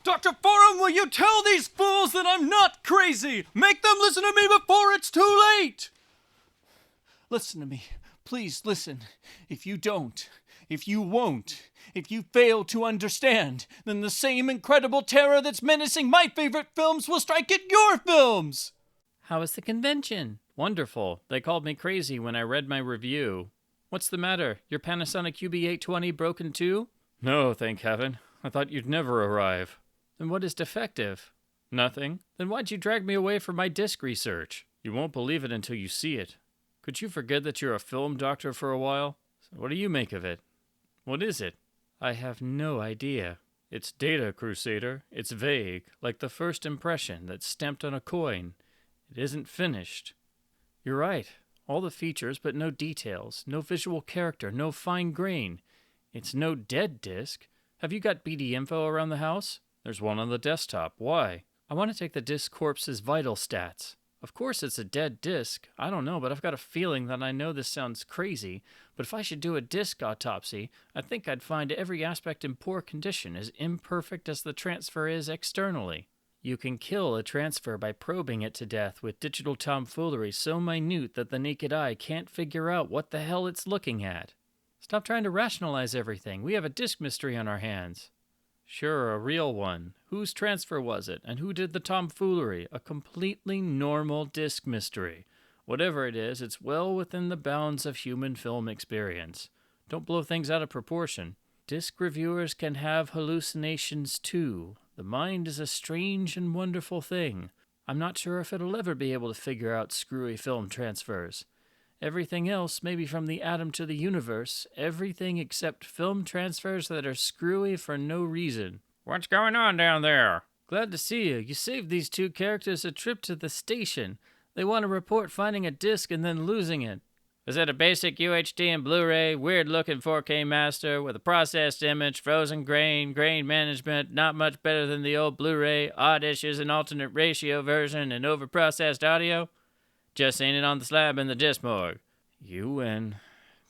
Dr. Forum, will you tell these fools that I'm not crazy? Make them listen to me before it's too late! Listen to me. Please listen. If you don't, if you won't, if you fail to understand, then the same incredible terror that's menacing my favorite films will strike at your films! How was the convention? Wonderful. They called me crazy when I read my review. What's the matter? Your Panasonic UB820 broken too? No, thank heaven. I thought you'd never arrive. Then what is defective? Nothing. Then why'd you drag me away from my disc research? You won't believe it until you see it. Could you forget that you're a film doctor for a while? So what do you make of it? What is it? I have no idea. It's data, Crusader. It's vague, like the first impression that's stamped on a coin. It isn't finished. You're right. All the features, but no details. No visual character. No fine grain. It's no dead disc. Have you got BD info around the house? There's one on the desktop. Why? I want to take the disc corpse's vital stats. Of course it's a dead disc. I don't know, but I've got a feeling that I know this sounds crazy, but if I should do a disc autopsy, I think I'd find every aspect in poor condition, as imperfect as the transfer is externally. You can kill a transfer by probing it to death with digital tomfoolery so minute that the naked eye can't figure out what the hell it's looking at. Stop trying to rationalize everything. We have a disc mystery on our hands. Sure, a real one. Whose transfer was it, and who did the tomfoolery? A completely normal disc mystery. Whatever it is, it's well within the bounds of human film experience. Don't blow things out of proportion. Disc reviewers can have hallucinations too. The mind is a strange and wonderful thing. I'm not sure if it'll ever be able to figure out screwy film transfers. Everything else, maybe from the atom to the universe, everything except film transfers that are screwy for no reason. What's going on down there? Glad to see you. You saved these two characters a trip to the station. They want to report finding a disc and then losing it. Is it a basic UHD and Blu-ray, weird-looking 4K master with a processed image, frozen grain management, not much better than the old Blu-ray, odd issues and alternate ratio version, and overprocessed audio? Just seen it on the slab in the disc morgue. You win.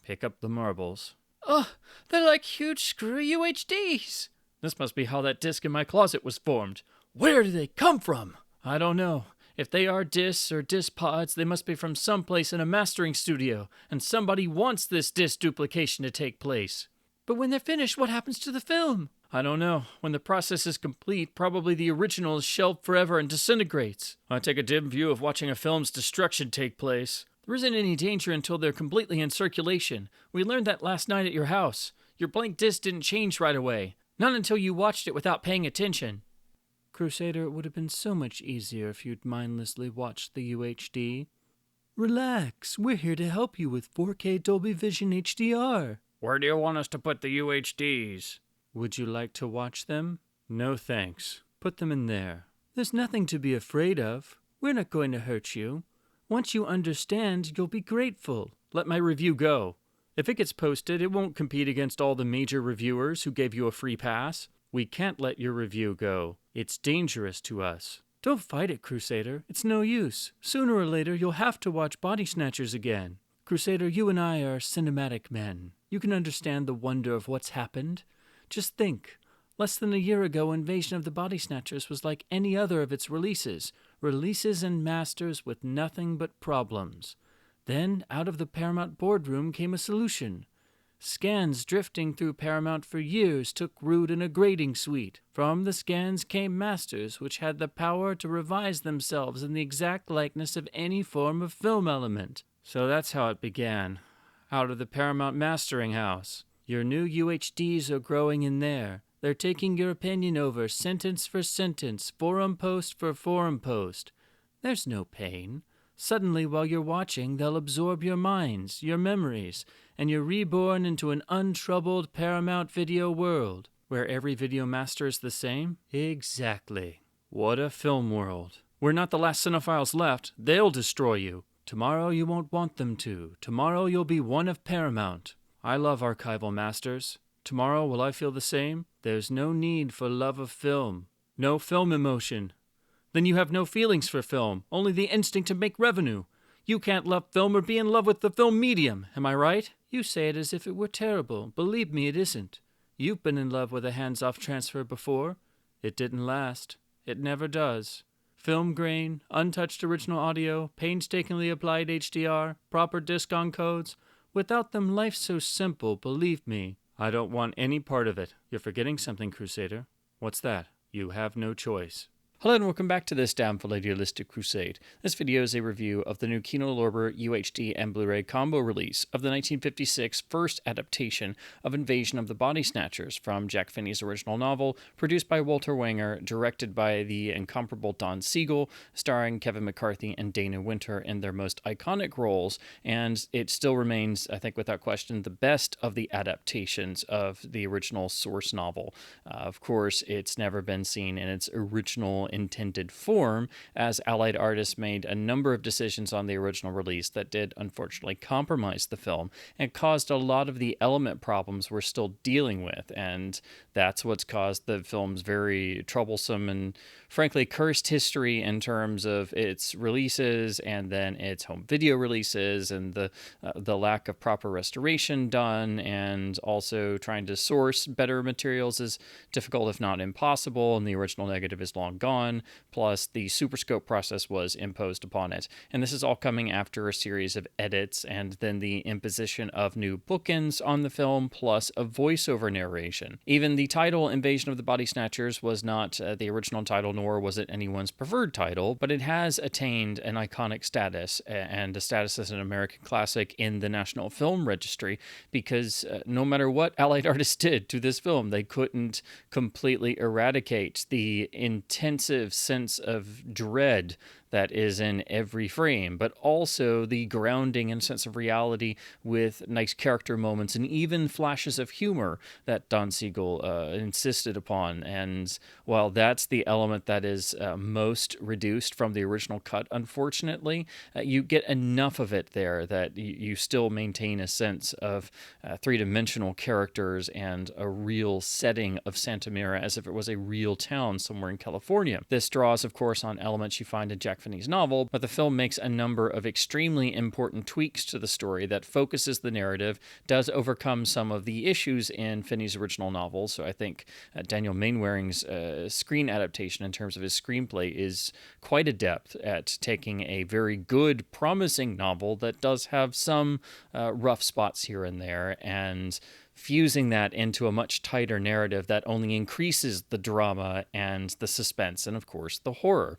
Pick up the marbles. Oh, they're like huge screwy UHDs. This must be how that disc in my closet was formed. Where do they come from? I don't know. If they are discs or disc pods, they must be from someplace in a mastering studio, and somebody wants this disc duplication to take place. But when they're finished, what happens to the film? I don't know. When the process is complete, probably the original is shelved forever and disintegrates. I take a dim view of watching a film's destruction take place. There isn't any danger until they're completely in circulation. We learned that last night at your house. Your blank disc didn't change right away. Not until you watched it without paying attention. Crusader, it would have been so much easier if you'd mindlessly watched the UHD. Relax, we're here to help you with 4K Dolby Vision HDR. Where do you want us to put the UHDs? Would you like to watch them? No thanks. Put them in there. There's nothing to be afraid of. We're not going to hurt you. Once you understand, you'll be grateful. Let my review go. If it gets posted, it won't compete against all the major reviewers who gave you a free pass. We can't let your review go. It's dangerous to us. Don't fight it, Crusader. It's no use. Sooner or later, you'll have to watch Body Snatchers again. Crusader, you and I are cinematic men. You can understand the wonder of what's happened. Just think. Less than a year ago, Invasion of the Body Snatchers was like any other of its releases. Releases and masters with nothing but problems. Then, out of the Paramount boardroom came a solution. Scans drifting through Paramount for years took root in a grading suite. From the scans came masters which had the power to revise themselves in the exact likeness of any form of film element. So that's how it began. Out of the Paramount mastering house. Your new UHDs are growing in there. They're taking your opinion over sentence for sentence, forum post for forum post. There's no pain. Suddenly, while you're watching, they'll absorb your minds, your memories, and you're reborn into an untroubled Paramount video world. Where every video master is the same? Exactly. What a film world. We're not the last cinephiles left. They'll destroy you. Tomorrow you won't want them to. Tomorrow you'll be one of Paramount. I love archival masters. Tomorrow will I feel the same? There's no need for love of film. No film emotion. Then you have no feelings for film, only the instinct to make revenue. You can't love film or be in love with the film medium, am I right? You say it as if it were terrible. Believe me, it isn't. You've been in love with a hands-off transfer before. It didn't last. It never does. Film grain, untouched original audio, painstakingly applied HDR, proper disc encodes. Without them, life's so simple, believe me. I don't want any part of it. You're forgetting something, Crusader. What's that? You have no choice. Hello and welcome back to this damnful idealistic crusade. This video is a review of the new Kino Lorber UHD and Blu-ray combo release of the 1956 first adaptation of Invasion of the Body Snatchers from Jack Finney's original novel, produced by Walter Wanger, directed by the incomparable Don Siegel, starring Kevin McCarthy and Dana Winter in their most iconic roles, and it still remains, I think without question, the best of the adaptations of the original source novel. Of course, it's never been seen in its original intended form, as Allied artists made a number of decisions on the original release that did unfortunately compromise the film and caused a lot of the element problems we're still dealing with, and that's what's caused the film's very troublesome and frankly cursed history in terms of its releases and then its home video releases, and the lack of proper restoration done, and also trying to source better materials is difficult if not impossible, and the original negative is long gone. Plus the Superscope process was imposed upon it. And this is all coming after a series of edits and then the imposition of new bookends on the film, plus a voiceover narration. Even the title Invasion of the Body Snatchers was not the original title, nor was it anyone's preferred title, but it has attained an iconic status and a status as an American classic in the National Film Registry, because no matter what Allied artists did to this film, they couldn't completely eradicate the intensive sense of dread that is in every frame, but also the grounding and sense of reality with nice character moments and even flashes of humor that Don Siegel insisted upon. And while that's the element that is most reduced from the original cut, unfortunately, you get enough of it there that you still maintain a sense of three-dimensional characters and a real setting of Santa Mira as if it was a real town somewhere in California. This draws, of course, on elements you find in Jack Finney's novel, but the film makes a number of extremely important tweaks to the story that focuses the narrative, does overcome some of the issues in Finney's original novel. So I think Daniel Mainwaring's screen adaptation in terms of his screenplay is quite adept at taking a very good, promising novel that does have some rough spots here and there, and fusing that into a much tighter narrative that only increases the drama and the suspense and, of course, the horror.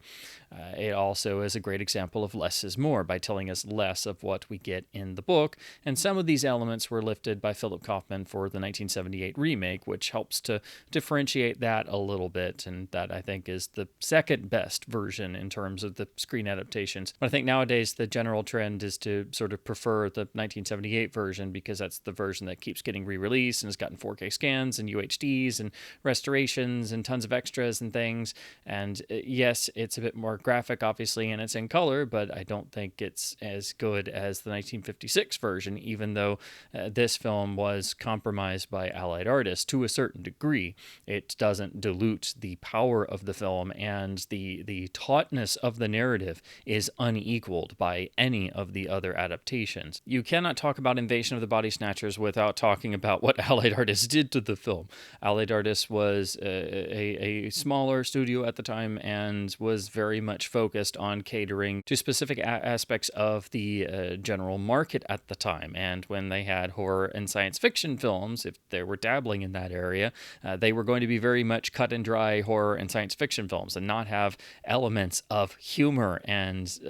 It also is a great example of less is more by telling us less of what we get in the book, and some of these elements were lifted by Philip Kaufman for the 1978 remake, which helps to differentiate that a little bit, and that I think is the second best version in terms of the screen adaptations. But I think nowadays the general trend is to sort of prefer the 1978 version because that's the version that keeps getting re-released and has gotten 4K scans and UHDs and restorations and tons of extras and things. And yes, it's a bit more graphic, obviously, and it's in color, but I don't think it's as good as the 1956 version, even though this film was compromised by Allied artists to a certain degree. It doesn't dilute the power of the film, and the tautness of the narrative is unequaled by any of the other adaptations. You cannot talk about Invasion of the Body Snatchers without talking about what Allied artists did to the film. Allied artists was a smaller studio at the time and was very much focused on catering to specific aspects of the general market at the time. And when they had horror and science fiction films, if they were dabbling in that area, they were going to be very much cut and dry horror and science fiction films and not have elements of humor and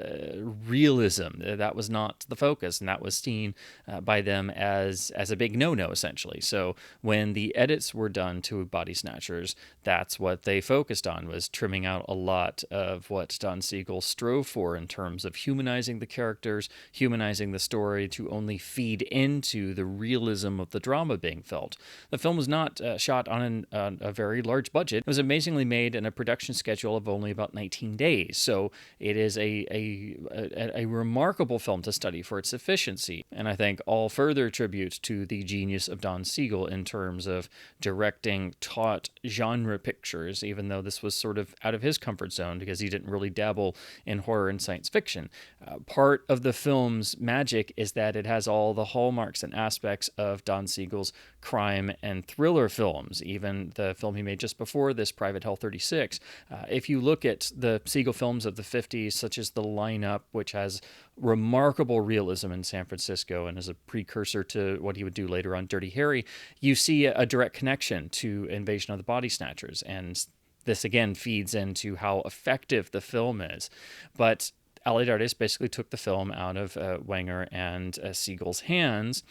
realism. That was not the focus, and that was seen by them as a big no-no, essentially. So when the edits were done to Body Snatchers, that's what they focused on, was trimming out a lot of what Don Siegel strove for in terms of humanizing the characters, humanizing the story to only feed into the realism of the drama being felt. The film was not shot on a very large budget. It was amazingly made in a production schedule of only about 19 days. So it is a remarkable film to study for its efficiency, and I think all further tribute to the genius of Don Siegel in terms of directing taut genre pictures, even though this was sort of out of his comfort zone because he didn't really dabble in horror and science fiction. Part of the film's magic is that it has all the hallmarks and aspects of Don Siegel's crime and thriller films, even the film he made just before this, Private Hell 36. If you look at the Siegel films of the 50s, such as The Lineup, which has remarkable realism in San Francisco and is a precursor to what he would do later on Dirty Harry, you see a direct connection to Invasion of the Body Snatchers. And this again feeds into how effective the film is. But Allied Artists basically took the film out of Wenger and Siegel's hands.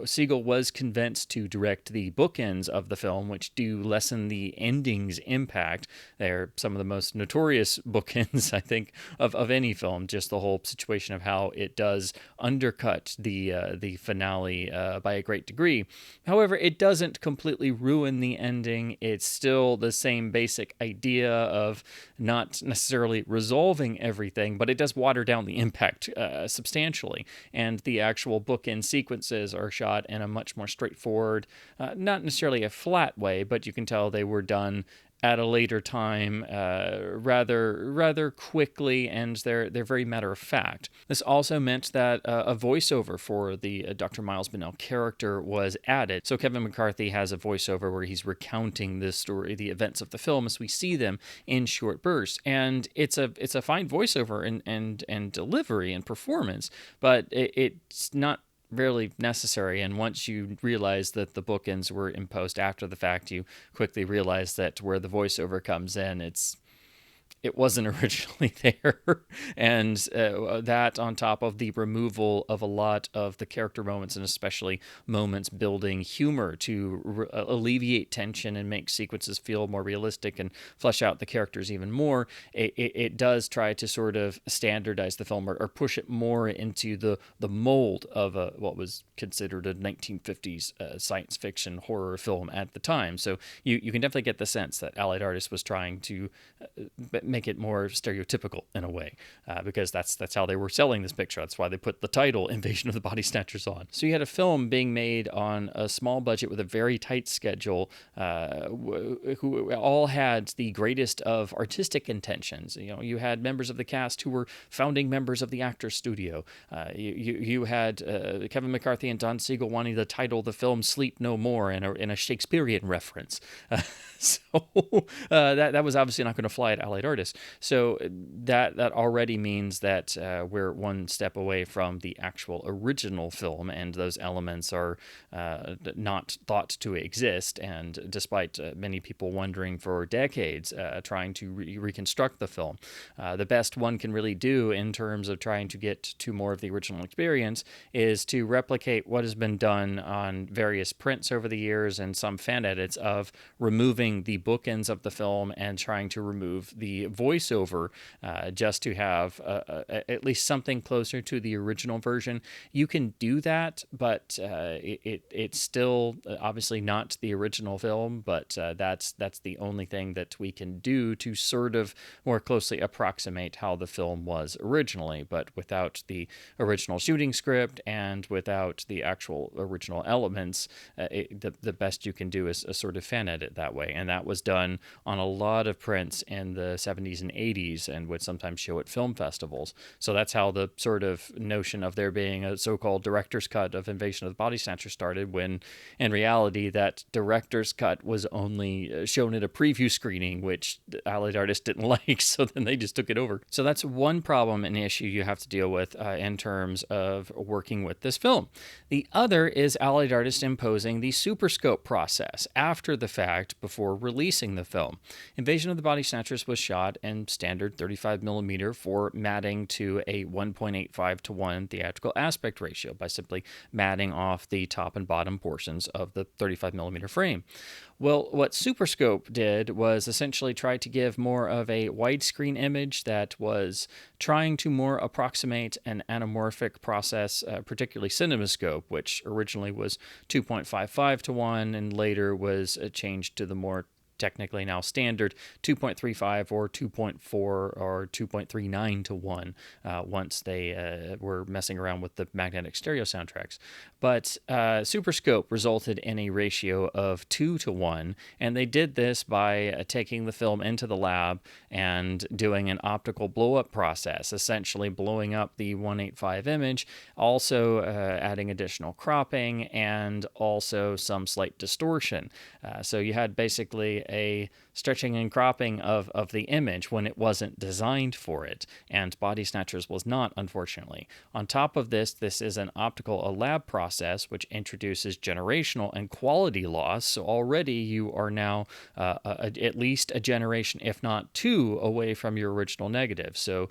Siegel was convinced to direct the bookends of the film, which do lessen the ending's impact. They're some of the most notorious bookends, I think, of any film. Just the whole situation of how it does undercut the finale by a great degree. However, it doesn't completely ruin the ending. It's still the same basic idea of not necessarily resolving everything, but it does water down the impact substantially. And the actual bookend sequences are shot in a much more straightforward, not necessarily a flat way, but you can tell they were done at a later time, rather quickly, and they're very matter of fact. This also meant that a voiceover for the Dr. Miles Bennell character was added. So Kevin McCarthy has a voiceover where he's recounting the story, the events of the film as we see them in short bursts, and it's a fine voiceover and delivery and performance, but it's not really necessary. And once you realize that the bookends were imposed after the fact, you quickly realize that where the voiceover comes in, it wasn't originally there. And that on top of the removal of a lot of the character moments, and especially moments building humor to alleviate tension and make sequences feel more realistic and flesh out the characters even more, it does try to sort of standardize the film or push it more into the mold of what was considered a 1950s science fiction horror film at the time. So you can definitely get the sense that Allied Artists was trying to make it more stereotypical in a way, because that's how they were selling this picture. That's why they put the title Invasion of the Body Snatchers on. So you had a film being made on a small budget with a very tight schedule, who all had the greatest of artistic intentions. You know, you had members of the cast who were founding members of the Actors Studio. You had Kevin McCarthy and Don Siegel wanting to title the film "Sleep No More" in a Shakespearean reference. So that was obviously not going to fly at Allied Artists. So that already means that we're one step away from the actual original film, and those elements are not thought to exist. And despite many people wondering for decades, trying to reconstruct the film, the best one can really do in terms of trying to get to more of the original experience is to replicate what has been done on various prints over the years and some fan edits of removing the bookends of the film and trying to remove the voiceover, just to have at least something closer to the original version. You can do that, but it's still obviously not the original film, but that's the only thing that we can do to sort of more closely approximate how the film was originally, but without the original shooting script and without the actual original elements. The best you can do is a sort of fan edit that way, and that was done on a lot of prints in the 70s and 80s and would sometimes show at film festivals. So that's how the sort of notion of there being a so-called director's cut of Invasion of the Body Snatchers started, when in reality that director's cut was only shown at a preview screening, which Allied Artists didn't like, so then they just took it over. So that's one problem and issue you have to deal with in terms of working with this film. The other is Allied Artists imposing the Superscope process after the fact before releasing the film. Invasion of the Body Snatchers was shot in standard 35mm formatting to a 1.85:1 theatrical aspect ratio by simply matting off the top and bottom portions of the 35mm frame. Well, what Superscope did was essentially try to give more of a widescreen image that was trying to more approximate an anamorphic process, particularly CinemaScope, which originally was 2.55:1 and later was changed to the more technically now standard 2.35 or 2.4 or 2.39 to 1 once they were messing around with the magnetic stereo soundtracks. But Superscope resulted in a ratio of 2 to 1, and they did this by taking the film into the lab and doing an optical blow-up process, essentially blowing up the 185 image, also adding additional cropping and also some slight distortion. So you had basically a stretching and cropping of the image when it wasn't designed for it, and Body Snatchers was not, unfortunately. On top of this, this is an optical lab process which introduces generational and quality loss, so already you are now at least a generation, if not two, away from your original negative. So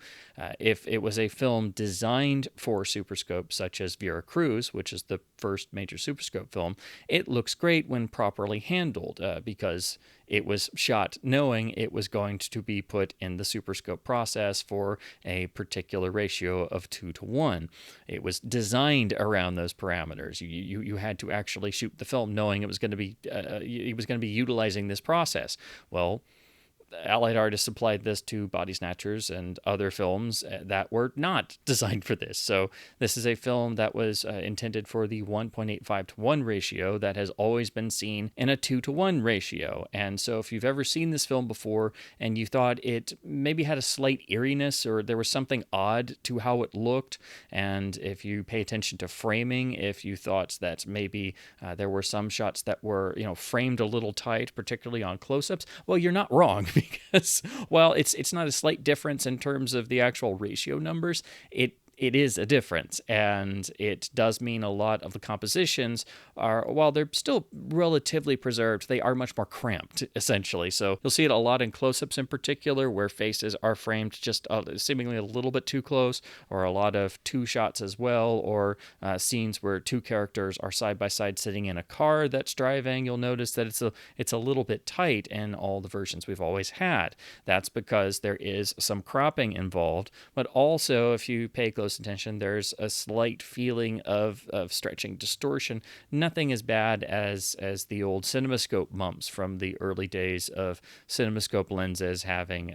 if it was a film designed for Superscope, such as Vera Cruz, which is the first major Superscope film, it looks great when properly handled because it was shot knowing it was going to be put in the Superscope process for a particular ratio of 2 to 1. It was designed around those parameters. You had to actually shoot the film knowing it was going to be utilizing this process. Well, Allied artists applied this to Body Snatchers and other films that were not designed for this. So this is a film that was intended for the 1.85 to 1 ratio that has always been seen in a 2 to 1 ratio. And so if you've ever seen this film before and you thought it maybe had a slight eeriness or there was something odd to how it looked, and if you pay attention to framing, if you thought that maybe there were some shots that were, framed a little tight, particularly on close-ups, well, you're not wrong. Because while it's not a slight difference in terms of the actual ratio numbers, it is a difference, and it does mean a lot of the compositions are, while they're still relatively preserved, they are much more cramped, essentially. So you'll see it a lot in close-ups in particular, where faces are framed just seemingly a little bit too close, or a lot of two shots as well, or scenes where two characters are side by side sitting in a car that's driving. You'll notice that it's a little bit tight in all the versions we've always had. That's because there is some cropping involved, but also if you pay close attention, there's a slight feeling of stretching distortion. Nothing as bad as the old CinemaScope mumps from the early days of CinemaScope lenses having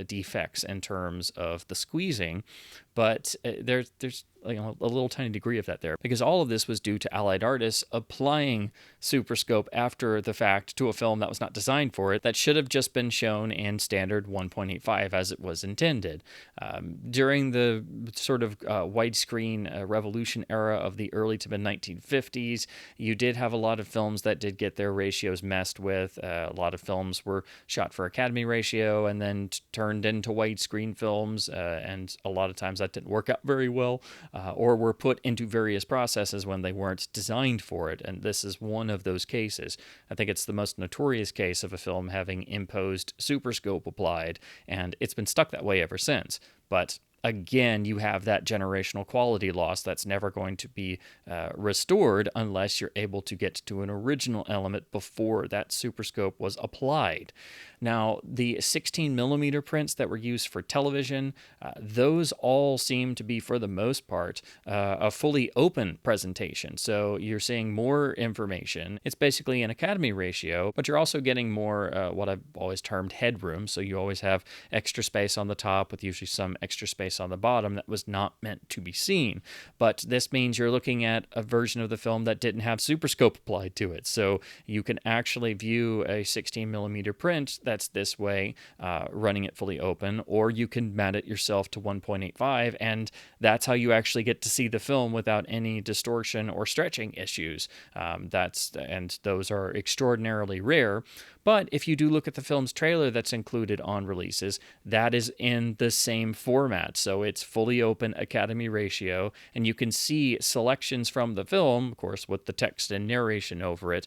defects in terms of the squeezing, but there's a little tiny degree of that there, because all of this was due to Allied artists applying Superscope after the fact to a film that was not designed for it, that should have just been shown in standard 1.85 as it was intended. During the sort of widescreen revolution era of the early to mid-1950s, you did have a lot of films that did get their ratios messed with. A lot of films were shot for Academy ratio and then turned into widescreen films, and a lot of times that didn't work out very well. Or were put into various processes when they weren't designed for it, and this is one of those cases. I think it's the most notorious case of a film having imposed Superscope applied, and it's been stuck that way ever since. But again, you have that generational quality loss that's never going to be restored unless you're able to get to an original element before that Superscope was applied. Now, the 16 millimeter prints that were used for television, those all seem to be, for the most part, a fully open presentation. So you're seeing more information. It's basically an Academy ratio, but you're also getting more what I've always termed headroom. So you always have extra space on the top with usually some extra space on the bottom that was not meant to be seen. But this means you're looking at a version of the film that didn't have Superscope applied to it. So you can actually view a 16 millimeter print that's this way, running it fully open, or you can mat it yourself to 1.85, and that's how you actually get to see the film without any distortion or stretching issues. And those are extraordinarily rare. But if you do look at the film's trailer that's included on releases, that is in the same format. So it's fully open Academy ratio, and you can see selections from the film, of course, with the text and narration over it,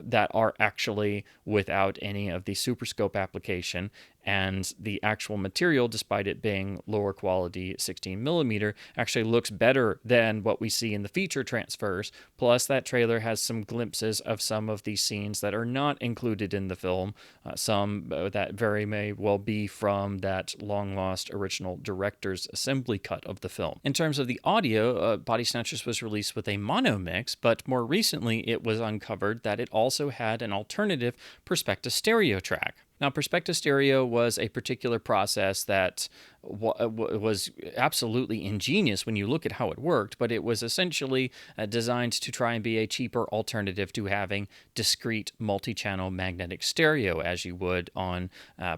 that are actually without any of the Superscope application. And the actual material, despite it being lower quality 16 millimeter, actually looks better than what we see in the feature transfers. Plus, that trailer has some glimpses of some of these scenes that are not included in the film, some that very may well be from that long-lost original director's assembly cut of the film. In terms of the audio, Body Snatchers was released with a mono mix, but more recently it was uncovered that it also had an alternative Perspecta Stereo track. Now, Perspecta Stereo was a particular process that was absolutely ingenious when you look at how it worked, but it was essentially designed to try and be a cheaper alternative to having discrete multi-channel magnetic stereo, as you would on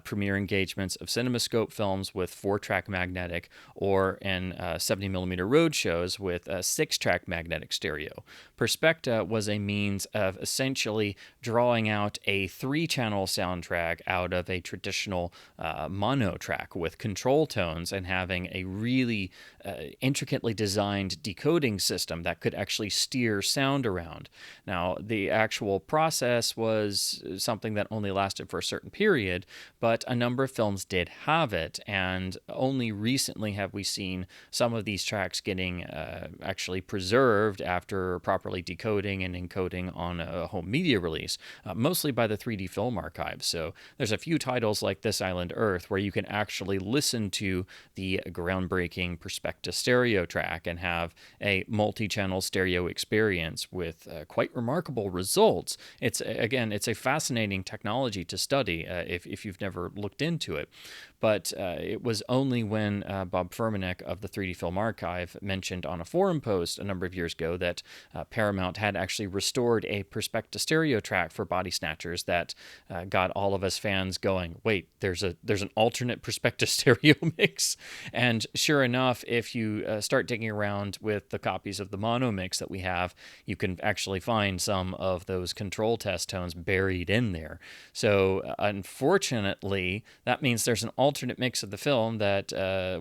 premiere engagements of CinemaScope films with 4-track magnetic, or in 70mm road shows with 6-track magnetic stereo. Perspecta was a means of essentially drawing out a 3-channel soundtrack out of a traditional mono track with control tones, and having a really intricately designed decoding system that could actually steer sound around. Now, the actual process was something that only lasted for a certain period, but a number of films did have it, and only recently have we seen some of these tracks getting actually preserved after properly decoding and encoding on a home media release, mostly by the 3D Film Archive. So there's a few titles like This Island Earth where you can actually listen to the groundbreaking Perspecta Stereo track and have a multi-channel stereo experience with quite remarkable results. It's a fascinating technology to study if you've never looked into it. But it was only when Bob Furmanek of the 3D Film Archive mentioned on a forum post a number of years ago that Paramount had actually restored a Perspecta Stereo track for Body Snatchers that got all of us fans going, wait, there's an alternate Perspecta Stereo mix? And sure enough, if you start digging around with the copies of the mono mix that we have, you can actually find some of those control test tones buried in there. So unfortunately, that means there's an alternate mix of the film that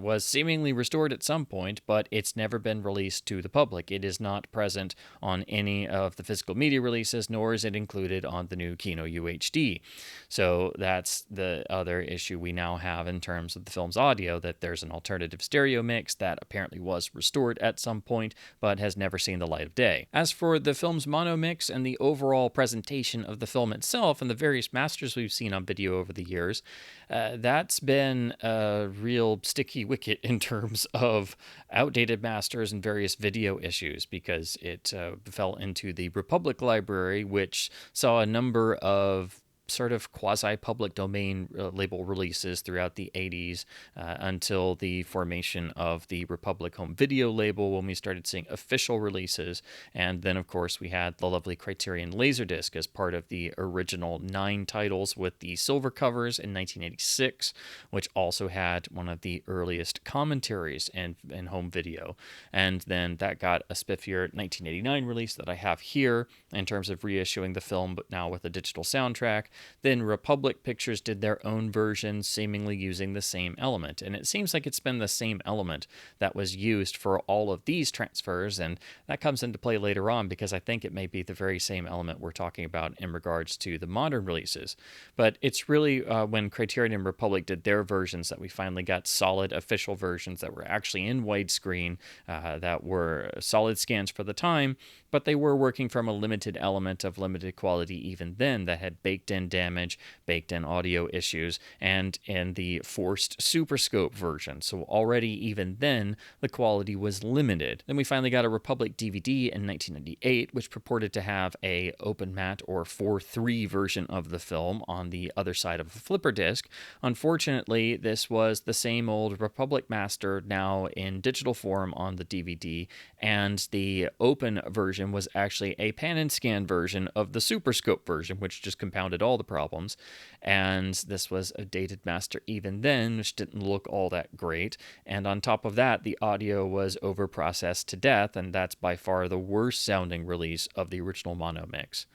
was seemingly restored at some point, but it's never been released to the public. It is not present on any of the physical media releases, nor is it included on the new Kino UHD. So that's the other issue we now have in terms of the film's audio, that there's an alternative stereo mix that apparently was restored at some point, but has never seen the light of day. As for the film's mono mix and the overall presentation of the film itself and the various masters we've seen on video over the years, that's been a real sticky wicket in terms of outdated masters and various video issues, because it fell into the Republic Library, which saw a number of sort of quasi-public domain label releases throughout the 80s until the formation of the Republic Home Video label, when we started seeing official releases. And then, of course, we had the lovely Criterion Laserdisc as part of the original 9 titles with the silver covers in 1986, which also had one of the earliest commentaries in home video. And then that got a spiffier 1989 release that I have here in terms of reissuing the film, but now with a digital soundtrack. Then Republic Pictures did their own version, seemingly using the same element. And it seems like it's been the same element that was used for all of these transfers, and that comes into play later on, because I think it may be the very same element we're talking about in regards to the modern releases. But it's really when Criterion and Republic did their versions that we finally got solid official versions that were actually in widescreen, that were solid scans for the time, but they were working from a limited element of limited quality even then, that had baked in damage, baked in audio issues, and in the forced Superscope version. So already even then, the quality was limited. Then we finally got a Republic DVD in 1998, which purported to have a open matte or 4:3 version of the film on the other side of a flipper disc. Unfortunately, this was the same old Republic master now in digital form on the DVD, and the open version was actually a pan and scan version of the Superscope version, which just compounded all the problems. And this was a dated master even then, which didn't look all that great. And on top of that, the audio was overprocessed to death, and that's by far the worst sounding release of the original mono mix.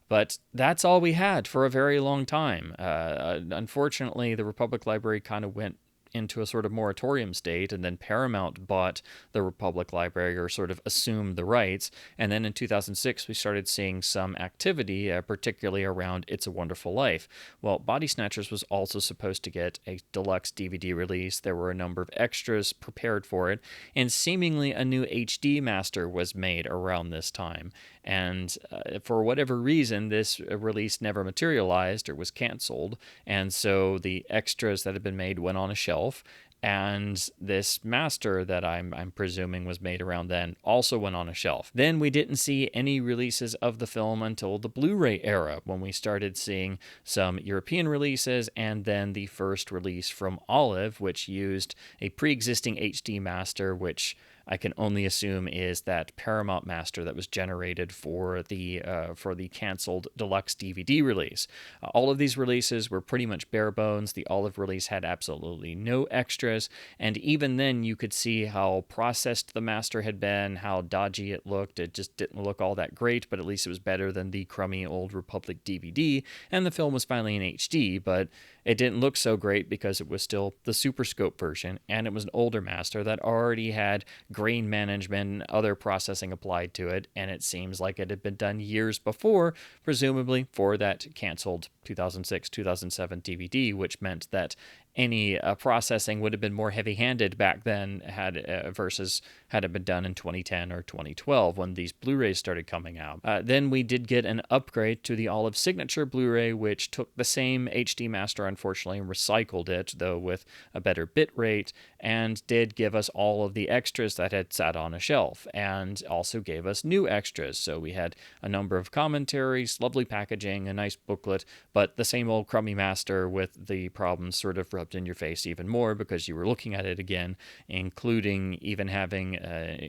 But that's all we had for a very long time. Unfortunately, the Republic Library kind of went into a sort of moratorium state, and then Paramount bought the Republic Library, or sort of assumed the rights. And then in 2006, we started seeing some activity, particularly around It's a Wonderful Life. Well, Body Snatchers was also supposed to get a deluxe DVD release. There were a number of extras prepared for it, and seemingly a new HD master was made around this time. And for whatever reason, this release never materialized or was canceled, and so the extras that had been made went on a shelf. And this master that I'm presuming was made around then also went on a shelf. Then we didn't see any releases of the film until the Blu-ray era, when we started seeing some European releases, and then the first release from Olive, which used a pre-existing HD master, which I can only assume is that Paramount master that was generated for the canceled deluxe DVD release. All of these releases were pretty much bare bones. The Olive release had absolutely no extras, and even then you could see how processed the master had been, how dodgy it looked. It just didn't look all that great, but at least it was better than the crummy old Republic DVD, and the film was finally in HD, but it didn't look so great because it was still the Superscope version, and it was an older master that already had grain management and other processing applied to it, and it seems like it had been done years before, presumably for that canceled 2006-2007 DVD, which meant that any processing would have been more heavy-handed back then versus had it been done in 2010 or 2012 when these Blu-rays started coming out. Then we did get an upgrade to the Olive Signature Blu-ray, which took the same HD master, unfortunately, and recycled it, though with a better bit rate, and did give us all of the extras that had sat on a shelf, and also gave us new extras. So we had a number of commentaries, lovely packaging, a nice booklet, but the same old crummy master with the problems sort of rubbed in your face even more because you were looking at it again, including even having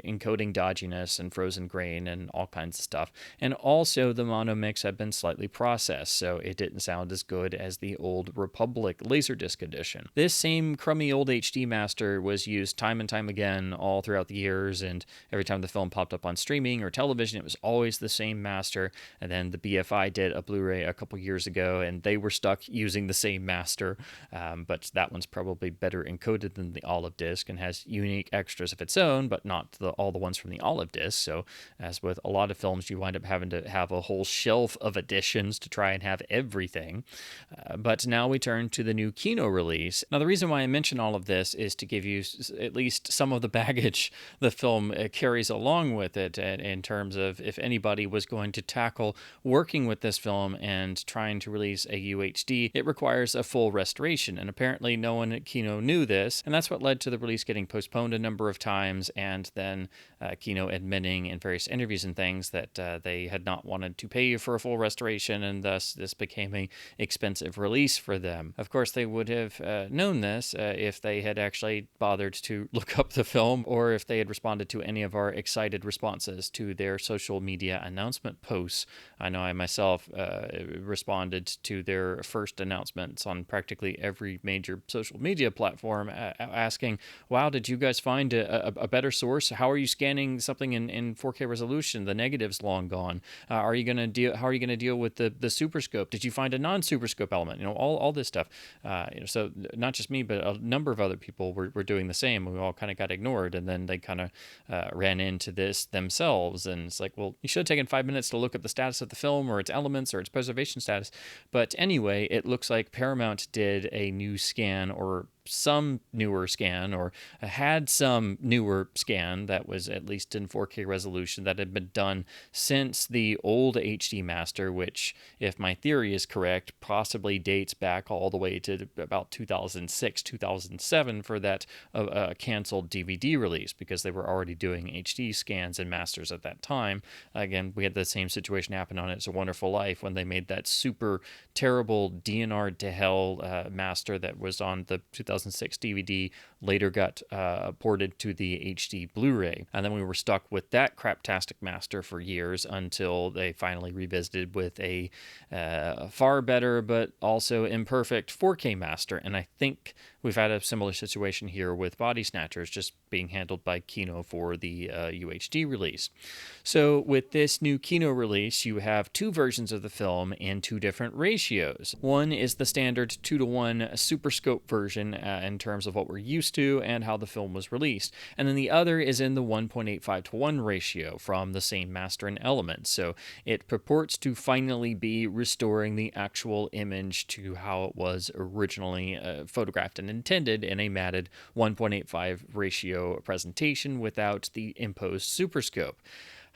encoding dodginess and frozen grain and all kinds of stuff. And also the mono mix had been slightly processed, so it didn't sound as good as the old Republic Laserdisc edition. This same crummy old HD master was used time and time again all throughout the years, and every time the film popped up on streaming or television, it was always the same master. And then the BFI did a Blu-ray a couple years ago, and they were stuck using the same master, but that one's probably better encoded than the Olive disc and has unique extras of its own, but not all the ones from the Olive disc. So as with a lot of films, you wind up having to have a whole shelf of editions to try and have everything. But now we turn to the new Kino release. Now, the reason why I mention all of this is to give you at least some of the baggage the film carries along with it, in terms of if anybody was going to tackle working with this film and trying to release a UHD, it requires a full restoration, and apparently no one at Kino knew this, and that's what led to the release getting postponed a number of times, and then Kino admitting in various interviews and things that they had not wanted to pay for a full restoration, and thus this became an expensive release for them. Of course, they would have known this if they had actually bothered to look up the film, or if they had responded to any of our excited responses to their social media announcement posts. I know I myself responded to their first announcements on practically every major social media platform, asking, wow, did you guys find a better source? How are you scanning something in 4K resolution? The negative's long gone. How are you going to deal with the Superscope? Did you find a non-Superscope element? All this stuff. So not just me, but a number of other people were doing the same. We all kind of got ignored, and then they kind of ran into this themselves. And it's like, well, you should have taken 5 minutes to look at the status of the film, or its elements, or its preservation status. But anyway, it looks like Paramount did a new scan, or some newer scan, or had some newer scan that was at least in 4K resolution that had been done since the old HD master, which, if my theory is correct, possibly dates back all the way to about 2006, 2007 for that canceled DVD release, because they were already doing HD scans and masters at that time. Again, we had the same situation happen on It's a Wonderful Life when they made that super terrible DNR to hell master that was on the 2006 DVD later got ported to the HD Blu-ray. And then we were stuck with that craptastic master for years until they finally revisited with a far better but also imperfect 4K master. And I think we've had a similar situation here with Body Snatchers, just being handled by Kino for the UHD release. So with this new Kino release, you have two versions of the film in two different ratios. One is the standard 2:1 Superscope version in terms of what we're used to and how the film was released. And then the other is in the 1.85:1 ratio from the same master and element. So it purports to finally be restoring the actual image to how it was originally photographed and intended in a matted 1.85 ratio presentation without the imposed Superscope.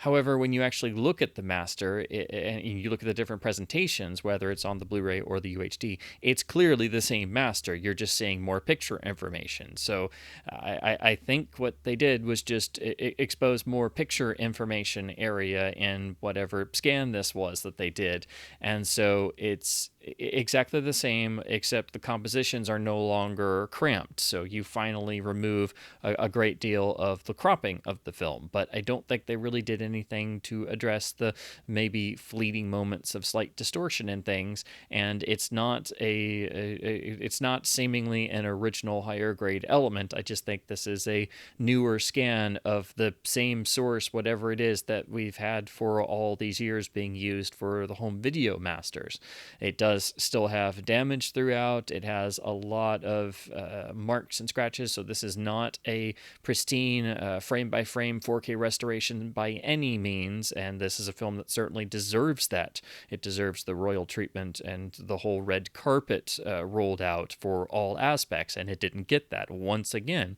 However, when you actually look at the master and you look at the different presentations, whether it's on the Blu-ray or the UHD, it's clearly the same master. You're just seeing more picture information. So I think what they did was just expose more picture information area in whatever scan this was that they did. And so it's exactly the same, except the compositions are no longer cramped. So you finally remove a great deal of the cropping of the film. But I don't think they really did anything to address the maybe fleeting moments of slight distortion in things. And it's not it's not seemingly an original higher grade element. I just think this is a newer scan of the same source, whatever it is that we've had for all these years being used for the home video masters. It does still have damage throughout. It has a lot of marks and scratches, so this is not a pristine frame-by-frame 4K restoration by any means, and this is a film that certainly deserves that. It deserves the royal treatment and the whole red carpet rolled out for all aspects, and it didn't get that once again.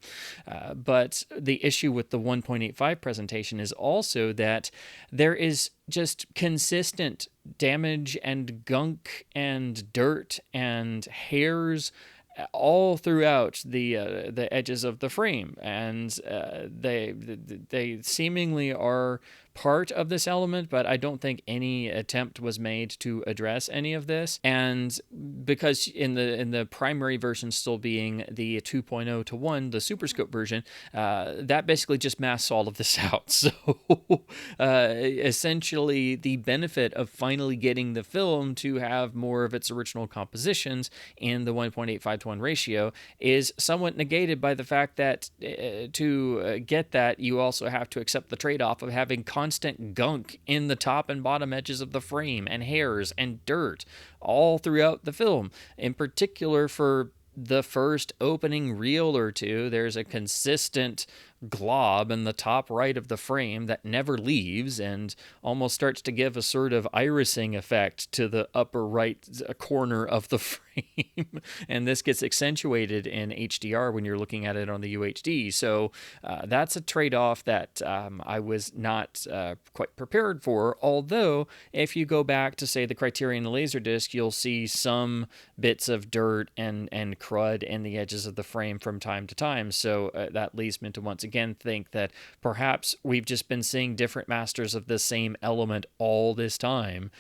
But the issue with the 1.85 presentation is also that there is just consistent damage and gunk and dirt and hairs all throughout the edges of the frame, and they seemingly are part of this element, but I don't think any attempt was made to address any of this. And because in the primary version still being the 2.0:1, the Superscope version, that basically just masks all of this out. So essentially the benefit of finally getting the film to have more of its original compositions in the 1.85:1 ratio is somewhat negated by the fact that to get that, you also have to accept the trade-off of having constant gunk in the top and bottom edges of the frame and hairs and dirt all throughout the film. In particular, for the first opening reel or two, there's a consistent glob in the top right of the frame that never leaves and almost starts to give a sort of irising effect to the upper right corner of the frame. And this gets accentuated in HDR when you're looking at it on the UHD. So that's a trade-off that I was not quite prepared for. Although, if you go back to, say, the Criterion Laserdisc, you'll see some bits of dirt and crud in the edges of the frame from time to time. So that leads me to once again think that perhaps we've just been seeing different masters of the same element all this time,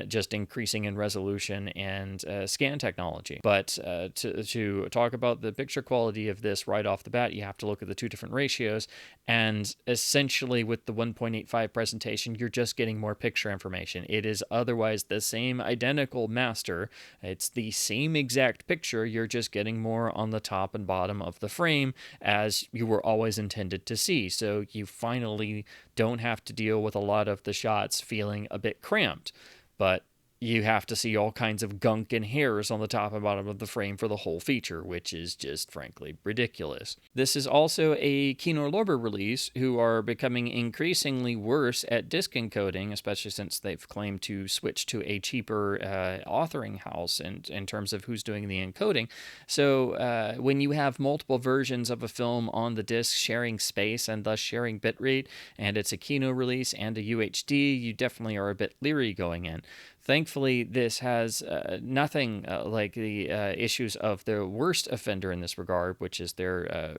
just increasing in resolution and scan technology. But to talk about the picture quality of this right off the bat, you have to look at the two different ratios, and essentially with the 1.85 presentation, you're just getting more picture information. It is otherwise the same identical master. It's the same exact picture, you're just getting more on the top and bottom of the frame as you were always intended to see. So you finally don't have to deal with a lot of the shots feeling a bit cramped, but you have to see all kinds of gunk and hairs on the top and bottom of the frame for the whole feature, which is just frankly ridiculous. This is also a Kino Lorber release, who are becoming increasingly worse at disc encoding, especially since they've claimed to switch to a cheaper authoring house in terms of who's doing the encoding. So when you have multiple versions of a film on the disc sharing space and thus sharing bitrate, and it's a Kino release and a UHD, you definitely are a bit leery going in. Thankfully, this has nothing like the issues of the worst offender in this regard, which is their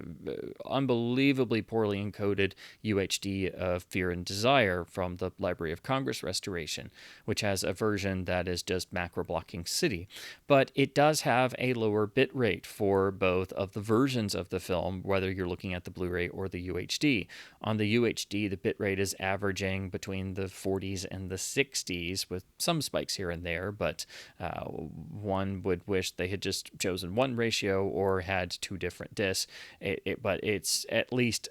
unbelievably poorly encoded UHD of Fear and Desire from the Library of Congress restoration, which has a version that is just macro blocking city. But it does have a lower bit rate for both of the versions of the film, whether you're looking at the Blu-ray or the UHD. On the UHD, the bit rate is averaging between the 40s and the 60s, with some spikes here and there, but one would wish they had just chosen one ratio or had two different discs. But it's at least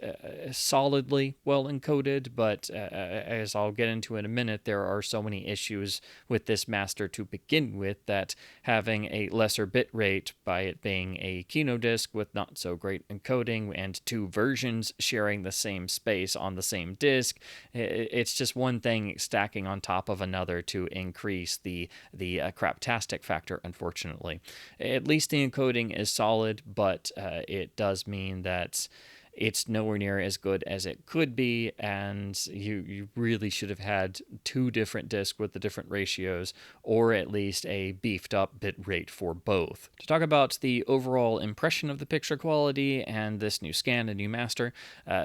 solidly well encoded, but as I'll get into in a minute, there are so many issues with this master to begin with that having a lesser bit rate, by it being a Kino disc with not so great encoding and two versions sharing the same space on the same disc, it's just one thing stacking on top of another to increase the craptastic factor, unfortunately. At least the encoding is solid, but it does mean that it's nowhere near as good as it could be, and you really should have had two different discs with the different ratios, or at least a beefed up bit rate for both. To talk about the overall impression of the picture quality and this new scan and new master,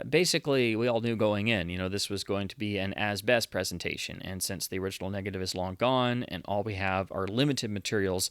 basically we all knew going in, this was going to be an as-best presentation, and since the original negative is long gone and all we have are limited materials,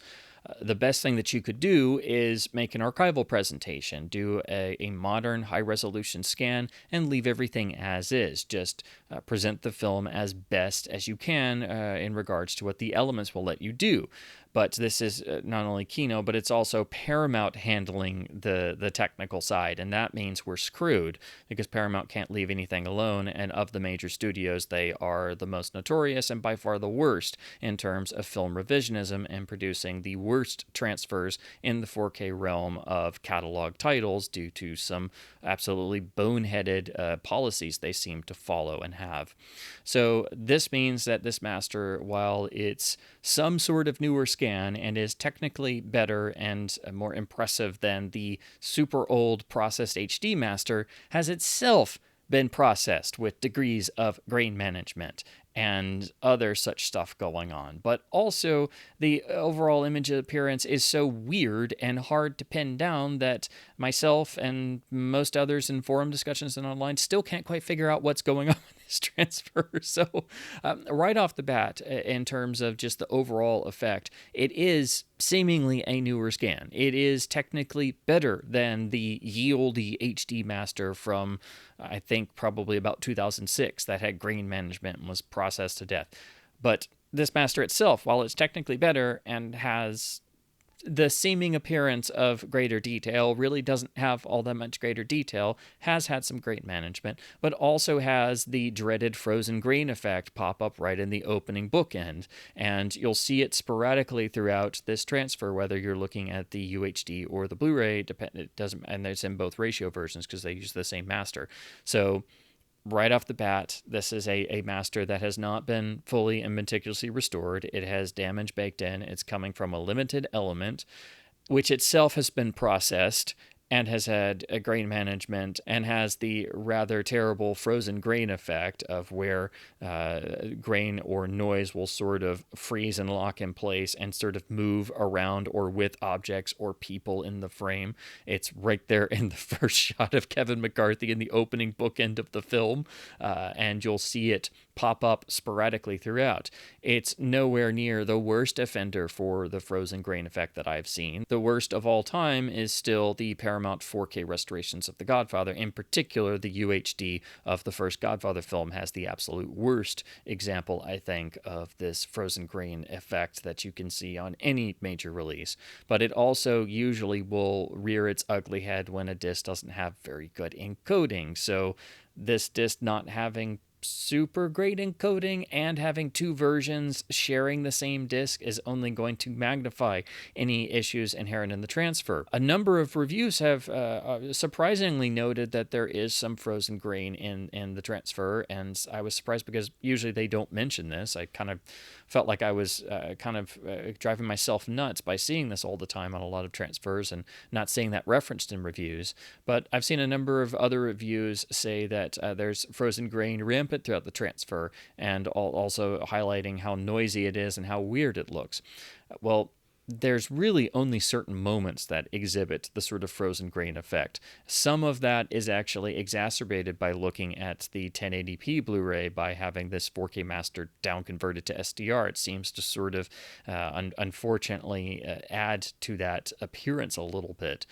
the best thing that you could do is make an archival presentation, do a modern high-resolution scan, and leave everything as is. Just present the film as best as you can in regards to what the elements will let you do. But this is not only Kino, but it's also Paramount handling the technical side, and that means we're screwed because Paramount can't leave anything alone, and of the major studios, they are the most notorious and by far the worst in terms of film revisionism and producing the worst transfers in the 4K realm of catalog titles due to some absolutely boneheaded policies they seem to follow and have. So this means that this master, while it's some sort of newer scan and is technically better and more impressive than the super old processed HD master, has itself been processed with degrees of grain management and other such stuff going on. But also, the overall image appearance is so weird and hard to pin down that myself and most others in forum discussions and online still can't quite figure out what's going on with this transfer. So right off the bat, in terms of just the overall effect, it is seemingly a newer scan. It is technically better than the ye olde HD master from, I think, probably about 2006 that had grain management and was processed to death. But this master itself, while it's technically better and has the seeming appearance of greater detail, really doesn't have all that much greater detail, has had some great management, but also has the dreaded frozen grain effect pop up right in the opening bookend. And you'll see it sporadically throughout this transfer, whether you're looking at the UHD or the Blu-ray, it doesn't, and it's in both ratio versions because they use the same master. So right off the bat, this is a master that has not been fully and meticulously restored. It has damage baked in. It's coming from a limited element, which itself has been processed and has had a grain management and has the rather terrible frozen grain effect of where grain or noise will sort of freeze and lock in place and sort of move around or with objects or people in the frame. It's right there in the first shot of Kevin McCarthy in the opening bookend of the film, and you'll see it pop up sporadically throughout. It's nowhere near the worst offender for the frozen grain effect that I've seen. The worst of all time is still the Paramount 4K restorations of The Godfather. In particular, the UHD of the first Godfather film has the absolute worst example, I think, of this frozen grain effect that you can see on any major release. But it also usually will rear its ugly head when a disc doesn't have very good encoding. So this disc not having super great encoding and having two versions sharing the same disc is only going to magnify any issues inherent in the transfer. A number of reviews have surprisingly noted that there is some frozen grain in the transfer, and I was surprised because usually they don't mention this. I kind of felt like I was driving myself nuts by seeing this all the time on a lot of transfers and not seeing that referenced in reviews. But I've seen a number of other reviews say that there's frozen grain rampant throughout the transfer, and also highlighting how noisy it is and how weird it looks. Well, there's really only certain moments that exhibit the sort of frozen grain effect. Some of that is actually exacerbated by looking at the 1080p Blu-ray by having this 4K master down converted to SDR. It seems to sort of, unfortunately, add to that appearance a little bit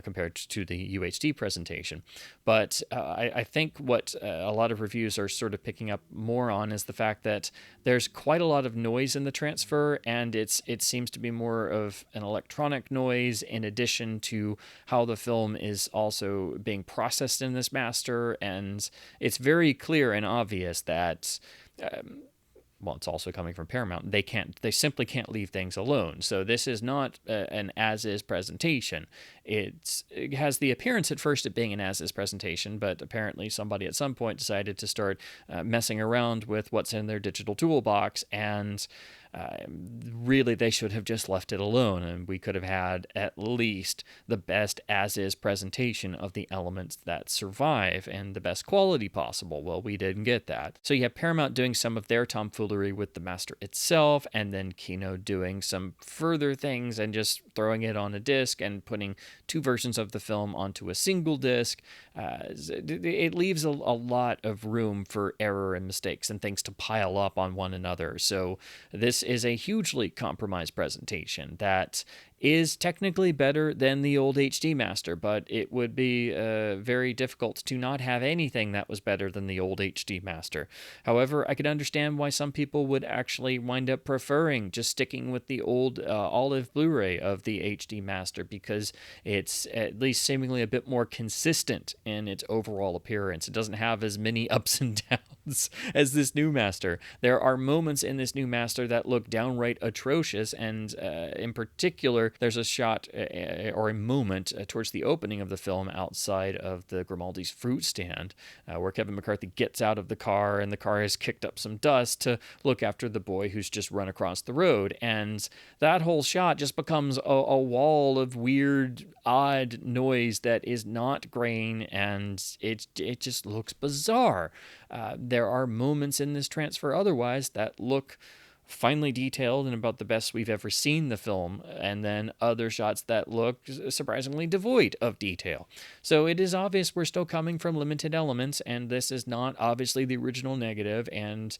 compared to the UHD presentation. But I think what a lot of reviews are sort of picking up more on is the fact that there's quite a lot of noise in the transfer, and it seems to be more of an electronic noise in addition to how the film is also being processed in this master. And it's very clear and obvious that well, it's also coming from Paramount. They simply can't leave things alone. So this is not an as-is presentation. It has the appearance at first of being an as-is presentation, but apparently somebody at some point decided to start messing around with what's in their digital toolbox, and really they should have just left it alone, and we could have had at least the best as-is presentation of the elements that survive and the best quality possible. Well, we didn't get that. So you have Paramount doing some of their tomfoolery with the master itself, and then Kino doing some further things and just throwing it on a disc and putting two versions of the film onto a single disc. It leaves a lot of room for error and mistakes and things to pile up on one another. So this is a hugely compromised presentation that is technically better than the old HD master, but it would be very difficult to not have anything that was better than the old HD master. However, I could understand why some people would actually wind up preferring just sticking with the old olive Blu-ray of the HD master, because it's at least seemingly a bit more consistent in its overall appearance. It doesn't have as many ups and downs as this new master. There are moments in this new master that look downright atrocious, and in particular, there's a shot or a moment towards the opening of the film outside of the Grimaldi's fruit stand where Kevin McCarthy gets out of the car, and the car has kicked up some dust to look after the boy who's just run across the road. And that whole shot just becomes a wall of weird, odd noise that is not grain, and it just looks bizarre. There are moments in this transfer otherwise that look finely detailed and about the best we've ever seen the film, and then other shots that look surprisingly devoid of detail. So it is obvious we're still coming from limited elements, and this is not obviously the original negative, and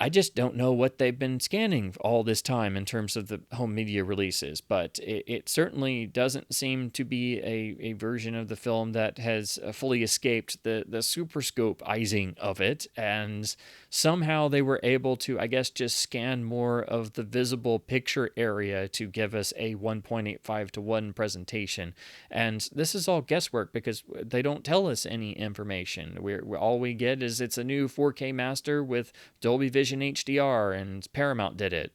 I just don't know what they've been scanning all this time in terms of the home media releases, but it certainly doesn't seem to be a version of the film that has fully escaped the Superscope-izing of it, and somehow they were able to, I guess, just scan more of the visible picture area to give us a 1.85:1 presentation. And this is all guesswork because they don't tell us any information. All we get is it's a new 4K master with Dolby Vision HDR, and Paramount did it.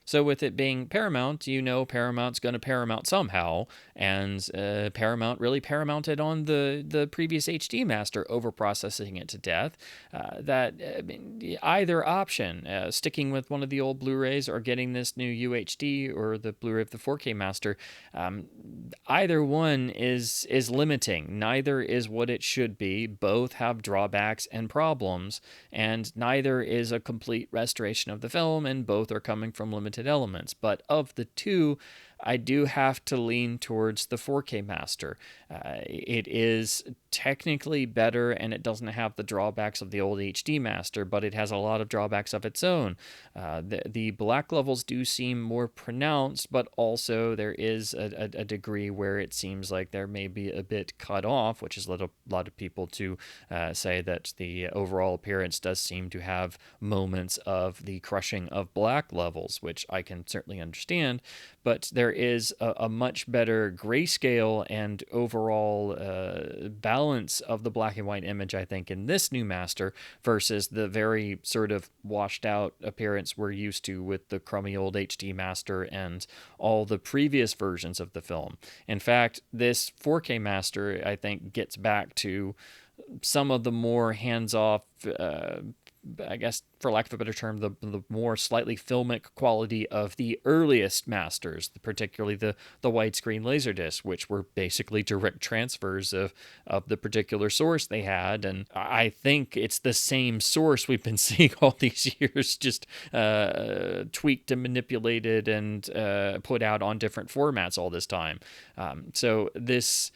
So with it being Paramount, you know Paramount's going to Paramount somehow, and Paramount really Paramounted on the previous HD master, overprocessing it to death. Either option, sticking with one of the old Blu-rays or getting this new UHD or the Blu-ray of the 4K master, either one is limiting. Neither is what it should be. Both have drawbacks and problems, and neither is a complete restoration of the film, and both are coming from limited elements. But of the two, I do have to lean towards the 4K master. It is technically better, and it doesn't have the drawbacks of the old HD master, but it has a lot of drawbacks of its own. The black levels do seem more pronounced, but also there is a degree where it seems like there may be a bit cut off, which has led a lot of people to say that the overall appearance does seem to have moments of the crushing of black levels, which I can certainly understand, but there is a much better grayscale and overall balance of the black and white image, I think, in this new master versus the very sort of washed out appearance we're used to with the crummy old HD master and all the previous versions of the film. In fact, this 4K master, I think, gets back to some of the more hands-off I guess, for lack of a better term, the more slightly filmic quality of the earliest masters, particularly the widescreen Laserdisc, which were basically direct transfers of the particular source they had. And I think it's the same source we've been seeing all these years, just tweaked and manipulated and put out on different formats all this time. So this...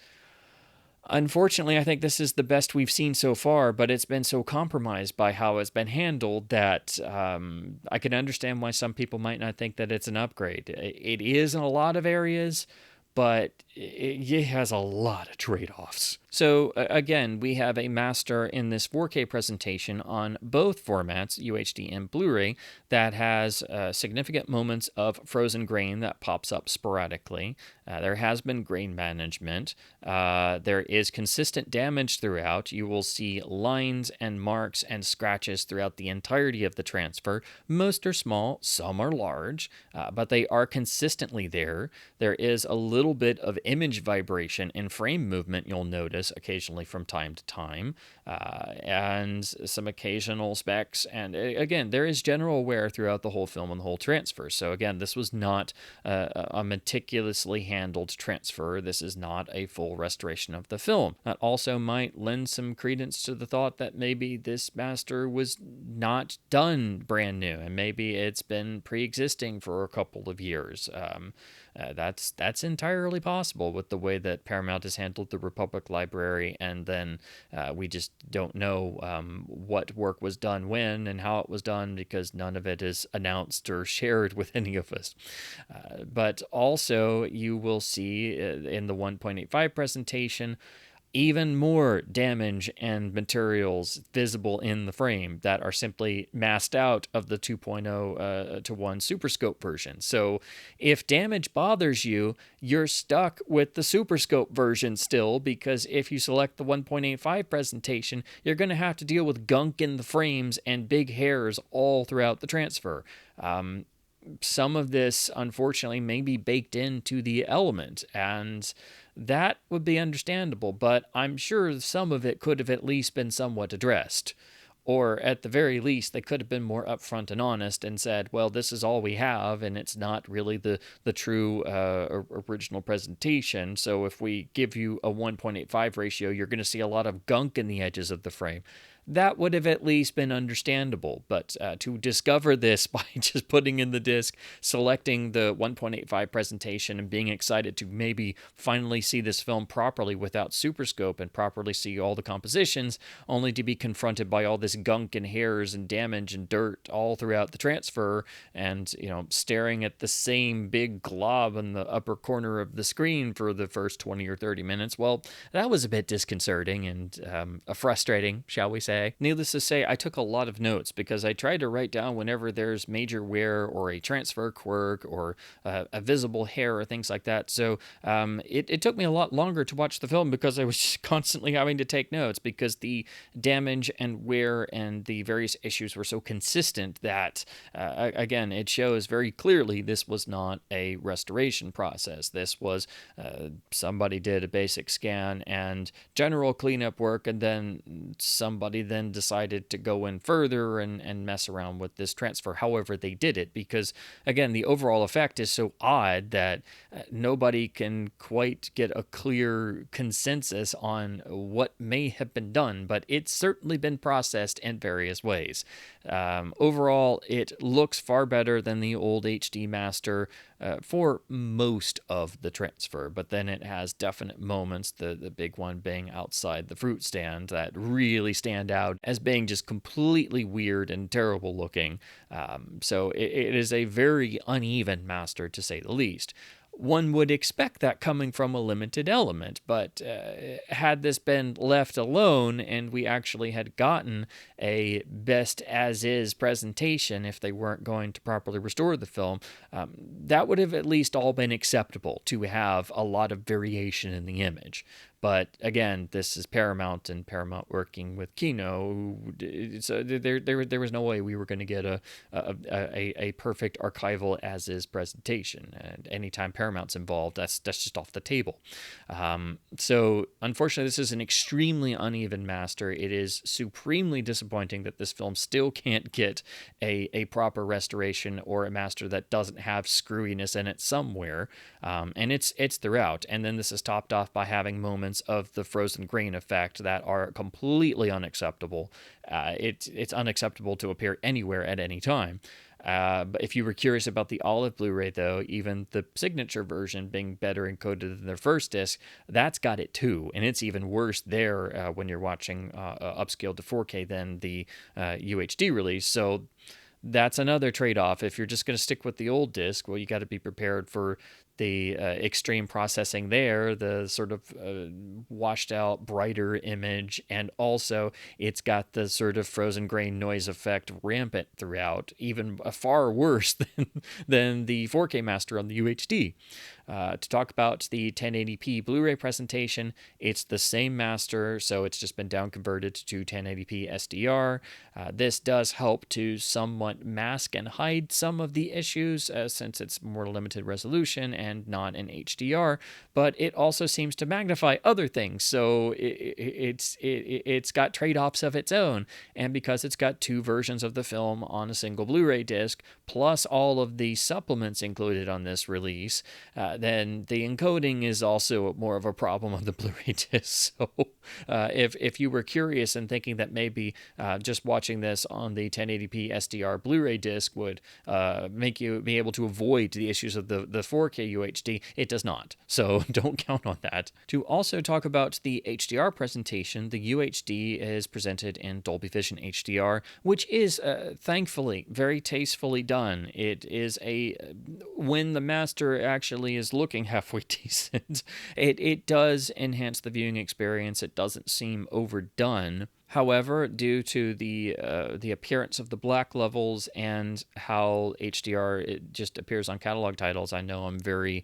Unfortunately, I think this is the best we've seen so far, but it's been so compromised by how it's been handled that I can understand why some people might not think that it's an upgrade. It is in a lot of areas, but it has a lot of trade-offs. So again, we have a master in this 4K presentation on both formats, UHD and Blu-ray, that has significant moments of frozen grain that pops up sporadically. There has been grain management. There is consistent damage throughout. You will see lines and marks and scratches throughout the entirety of the transfer. Most are small, some are large, but they are consistently there. There is a little bit of image vibration and frame movement you'll notice occasionally from time to time, and some occasional specks. And again, there is general wear throughout the whole film and the whole transfer. So again, this was not a meticulously handled transfer. This is not a full restoration of the film. That also might lend some credence to the thought that maybe this master was not done brand new, and maybe it's been pre-existing for a couple of years. That's entirely possible with the way that Paramount has handled the Republic Library, and then we just don't know what work was done when and how it was done, because none of it is announced or shared with any of us. But also, you will see in the 1.85 presentation even more damage and materials visible in the frame that are simply masked out of the 2.0 to 1 Superscope version. So if damage bothers you, you're stuck with the Superscope version still, because if you select the 1.85 presentation, you're going to have to deal with gunk in the frames and big hairs all throughout the transfer. Some of this, unfortunately, may be baked into the element, and that would be understandable, but I'm sure some of it could have at least been somewhat addressed. Or at the very least, they could have been more upfront and honest and said, well, this is all we have, and it's not really the true original presentation. So if we give you a 1.85 ratio, you're going to see a lot of gunk in the edges of the frame. That would have at least been understandable. But to discover this by just putting in the disc, selecting the 1.85 presentation, and being excited to maybe finally see this film properly without Superscope and properly see all the compositions, only to be confronted by all this gunk and hairs and damage and dirt all throughout the transfer, and staring at the same big glob in the upper corner of the screen for the first 20 or 30 minutes. Well, that was a bit disconcerting and frustrating, shall we say. Needless to say, I took a lot of notes because I tried to write down whenever there's major wear or a transfer quirk or a visible hair or things like that. So it took me a lot longer to watch the film because I was just constantly having to take notes, because the damage and wear and the various issues were so consistent that, again, it shows very clearly this was not a restoration process. This was somebody did a basic scan and general cleanup work, and then somebody then decided to go in further and mess around with this transfer however they did it, because again, the overall effect is so odd that nobody can quite get a clear consensus on what may have been done, but it's certainly been processed in various ways. Overall, it looks far better than the old HD master for most of the transfer, but then it has definite moments, the big one being outside the fruit stand, that really stand out as being just completely weird and terrible looking. So it is a very uneven master, to say the least. One would expect that coming from a limited element, but had this been left alone and we actually had gotten a best as is presentation, if they weren't going to properly restore the film, that would have at least all been acceptable, to have a lot of variation in the image. But again, this is Paramount, and Paramount working with Kino. So there was no way we were going to get a perfect archival as is presentation. And anytime Paramount's involved, that's just off the table. So unfortunately, this is an extremely uneven master. It is supremely disappointing that this film still can't get a proper restoration or a master that doesn't have screwiness in it somewhere. And it's throughout. And then this is topped off by having moments of the frozen grain effect that are completely unacceptable. It's unacceptable to appear anywhere at any time. But if you were curious about the Olive Blu-ray, though, even the signature version being better encoded than their first disc, that's got it too. And it's even worse there when you're watching upscaled to 4K than the UHD release. So that's another trade-off. If you're just going to stick with the old disc, well, you got to be prepared for the extreme processing there, the sort of washed out, brighter image, and also it's got the sort of frozen grain noise effect rampant throughout, even far worse than the 4K master on the UHD. To talk about the 1080p Blu-ray presentation, it's the same master, so it's just been down-converted to 1080p SDR. This does help to somewhat mask and hide some of the issues since it's more limited resolution and not in HDR, but it also seems to magnify other things, so it's got trade-offs of its own, and because it's got two versions of the film on a single Blu-ray disc, plus all of the supplements included on this release, then the encoding is also more of a problem on the Blu-ray disc. So if you were curious and thinking that maybe just watching this on the 1080p SDR Blu-ray disc would make you be able to avoid the issues of the 4K UHD, it does not. So don't count on that. To also talk about the HDR presentation, the UHD is presented in Dolby Vision HDR, which is thankfully very tastefully done. It is when the master actually is looking halfway decent, it does enhance the viewing experience. It doesn't seem overdone. However, due to the appearance of the black levels and how HDR it just appears on catalog titles, I know I'm very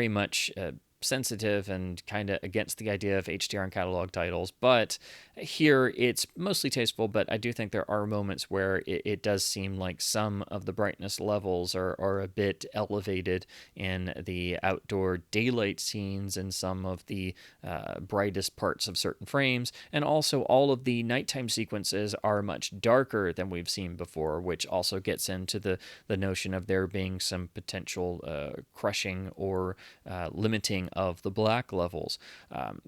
much sensitive and kind of against the idea of HDR and catalog titles, but here it's mostly tasteful, but I do think there are moments where it does seem like some of the brightness levels are a bit elevated in the outdoor daylight scenes and some of the brightest parts of certain frames, and also all of the nighttime sequences are much darker than we've seen before, which also gets into the notion of there being some potential crushing or limiting of the black levels.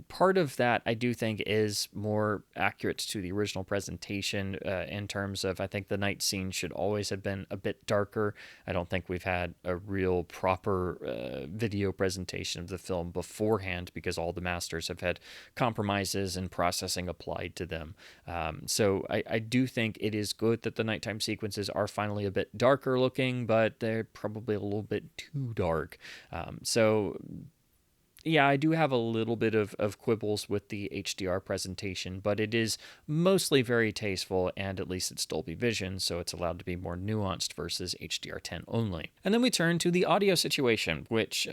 Part of that I do think is more accurate to the original presentation in terms of I think the night scene should always have been a bit darker. I don't think we've had a real proper video presentation of the film beforehand because all the masters have had compromises and processing applied to them. So I do think it is good that the nighttime sequences are finally a bit darker looking, but they're probably a little bit too dark. So yeah, I do have a little bit of quibbles with the HDR presentation, but it is mostly very tasteful, and at least it's Dolby Vision, so it's allowed to be more nuanced versus HDR10 only. And then we turn to the audio situation, which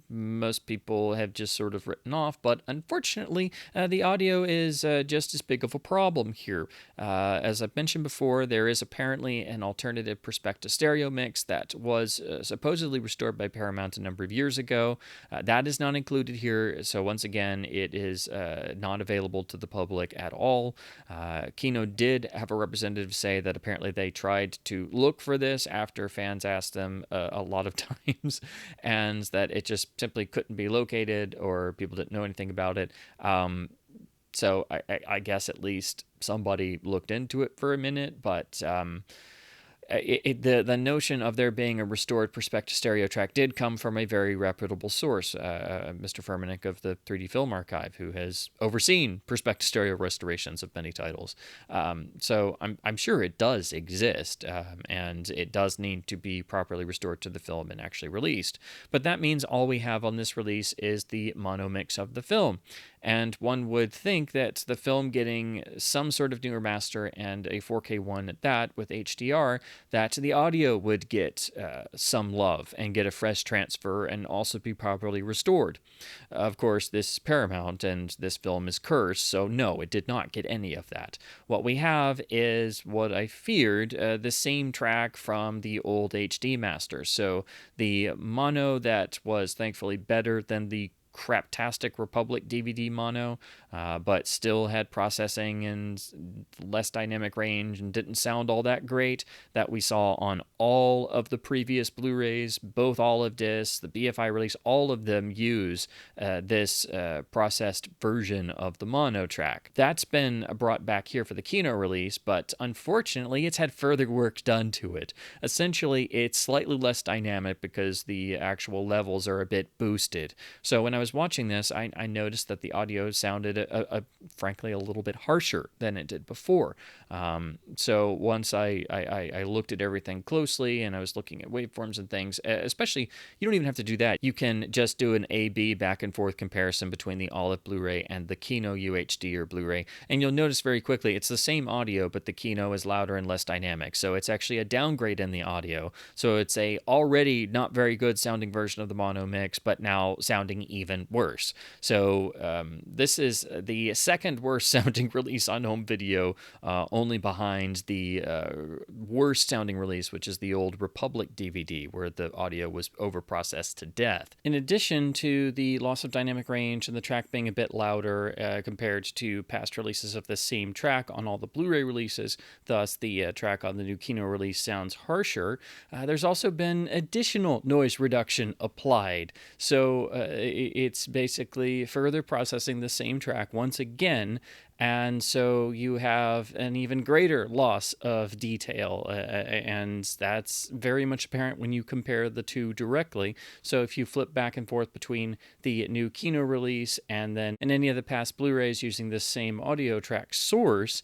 most people have just sort of written off, but unfortunately, the audio is just as big of a problem here. As I've mentioned before, there is apparently an alternative Perspecta Stereo mix that was supposedly restored by Paramount a number of years ago. That is not included here, so once again it is not available to the public at all. Kino did have a representative say that apparently they tried to look for this after fans asked them a lot of times, and that it just simply couldn't be located or people didn't know anything about it. So I guess at least somebody looked into it for a minute, but the notion of there being a restored Perspecta Stereo track did come from a very reputable source, Mr. Furmanek of the 3D Film Archive, who has overseen Perspecta Stereo restorations of many titles. So I'm sure it does exist, and it does need to be properly restored to the film and actually released. But that means all we have on this release is the mono mix of the film. And one would think that the film getting some sort of newer master and a 4K one at that with HDR that the audio would get some love and get a fresh transfer and also be properly restored. Of course, this is Paramount and this film is cursed, so no, it did not get any of that. What we have is what I feared, the same track from the old HD master. So the mono that was thankfully better than the craptastic Republic DVD mono, but still had processing and less dynamic range and didn't sound all that great, that we saw on all of the previous Blu-rays, both olive discs, the BFI release, all of them use this processed version of the mono track. That's been brought back here for the Kino release, but unfortunately it's had further work done to it. Essentially, it's slightly less dynamic because the actual levels are a bit boosted. So when I was watching this, I noticed that the audio sounded, frankly, a little bit harsher than it did before. So once I looked at everything closely and I was looking at waveforms and things, especially, you don't even have to do that. You can just do an A-B back and forth comparison between the Olive Blu-ray and the Kino UHD or Blu-ray, and you'll notice very quickly it's the same audio, but the Kino is louder and less dynamic. So it's actually a downgrade in the audio. So it's a already not very good sounding version of the mono mix, but now sounding even worse. So this is the second worst sounding release on home video, only behind the worst sounding release, which is the old Republic DVD, where the audio was overprocessed to death. In addition to the loss of dynamic range and the track being a bit louder compared to past releases of the same track on all the Blu-ray releases, thus the track on the new Kino release sounds harsher, there's also been additional noise reduction applied. So it's basically further processing the same track once again, and so you have an even greater loss of detail, and that's very much apparent when you compare the two directly. So if you flip back and forth between the new Kino release and then in any of the past Blu-rays using this same audio track source,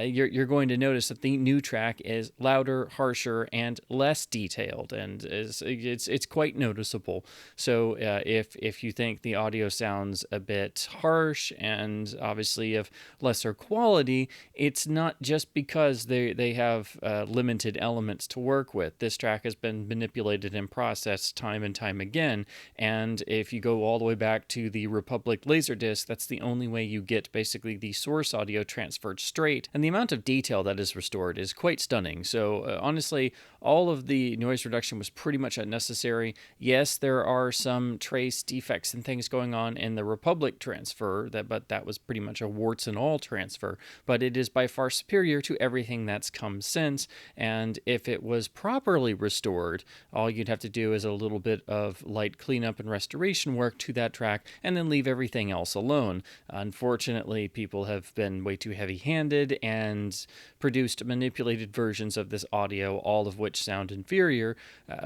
you're going to notice that the new track is louder, harsher, and less detailed, and it's quite noticeable. So if you think the audio sounds a bit harsh and obviously of lesser quality, it's not just because they have limited elements to work with. This track has been manipulated and processed time and time again, and if you go all the way back to the Republic Laserdisc, that's the only way you get basically the source audio transferred straight, and the amount of detail that is restored is quite stunning. So honestly, all of the noise reduction was pretty much unnecessary. Yes, there are some trace defects and things going on in the Republic transfer, but that was pretty much a warts and all transfer, but it is by far superior to everything that's come since, and if it was properly restored, all you'd have to do is a little bit of light cleanup and restoration work to that track, and then leave everything else alone. Unfortunately, people have been way too heavy-handed and produced manipulated versions of this audio, all of which sound inferior,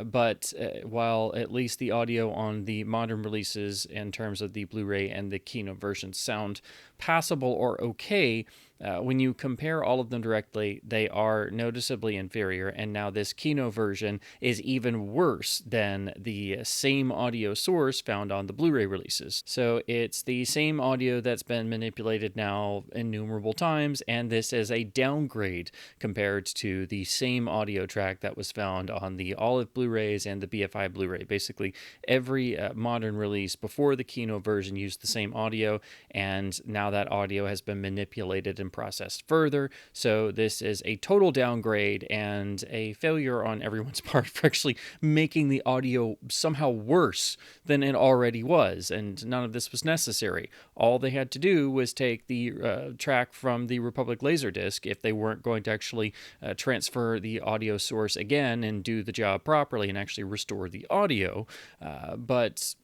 but while at least the audio on the modern releases in terms of the Blu-ray and the Kino versions sound passable or okay, when you compare all of them directly, they are noticeably inferior, and now this Kino version is even worse than the same audio source found on the Blu-ray releases. So it's the same audio that's been manipulated now innumerable times, and this is a downgrade compared to the same audio track that was found on the Olive Blu-rays and the BFI Blu-ray. Basically, every modern release before the Kino version used the same audio, and now that audio has been manipulated and processed further. So this is a total downgrade and a failure on everyone's part for actually making the audio somehow worse than it already was, and none of this was necessary. All they had to do was take the track from the Republic Laserdisc, if they weren't going to actually transfer the audio source again and do the job properly and actually restore the audio. But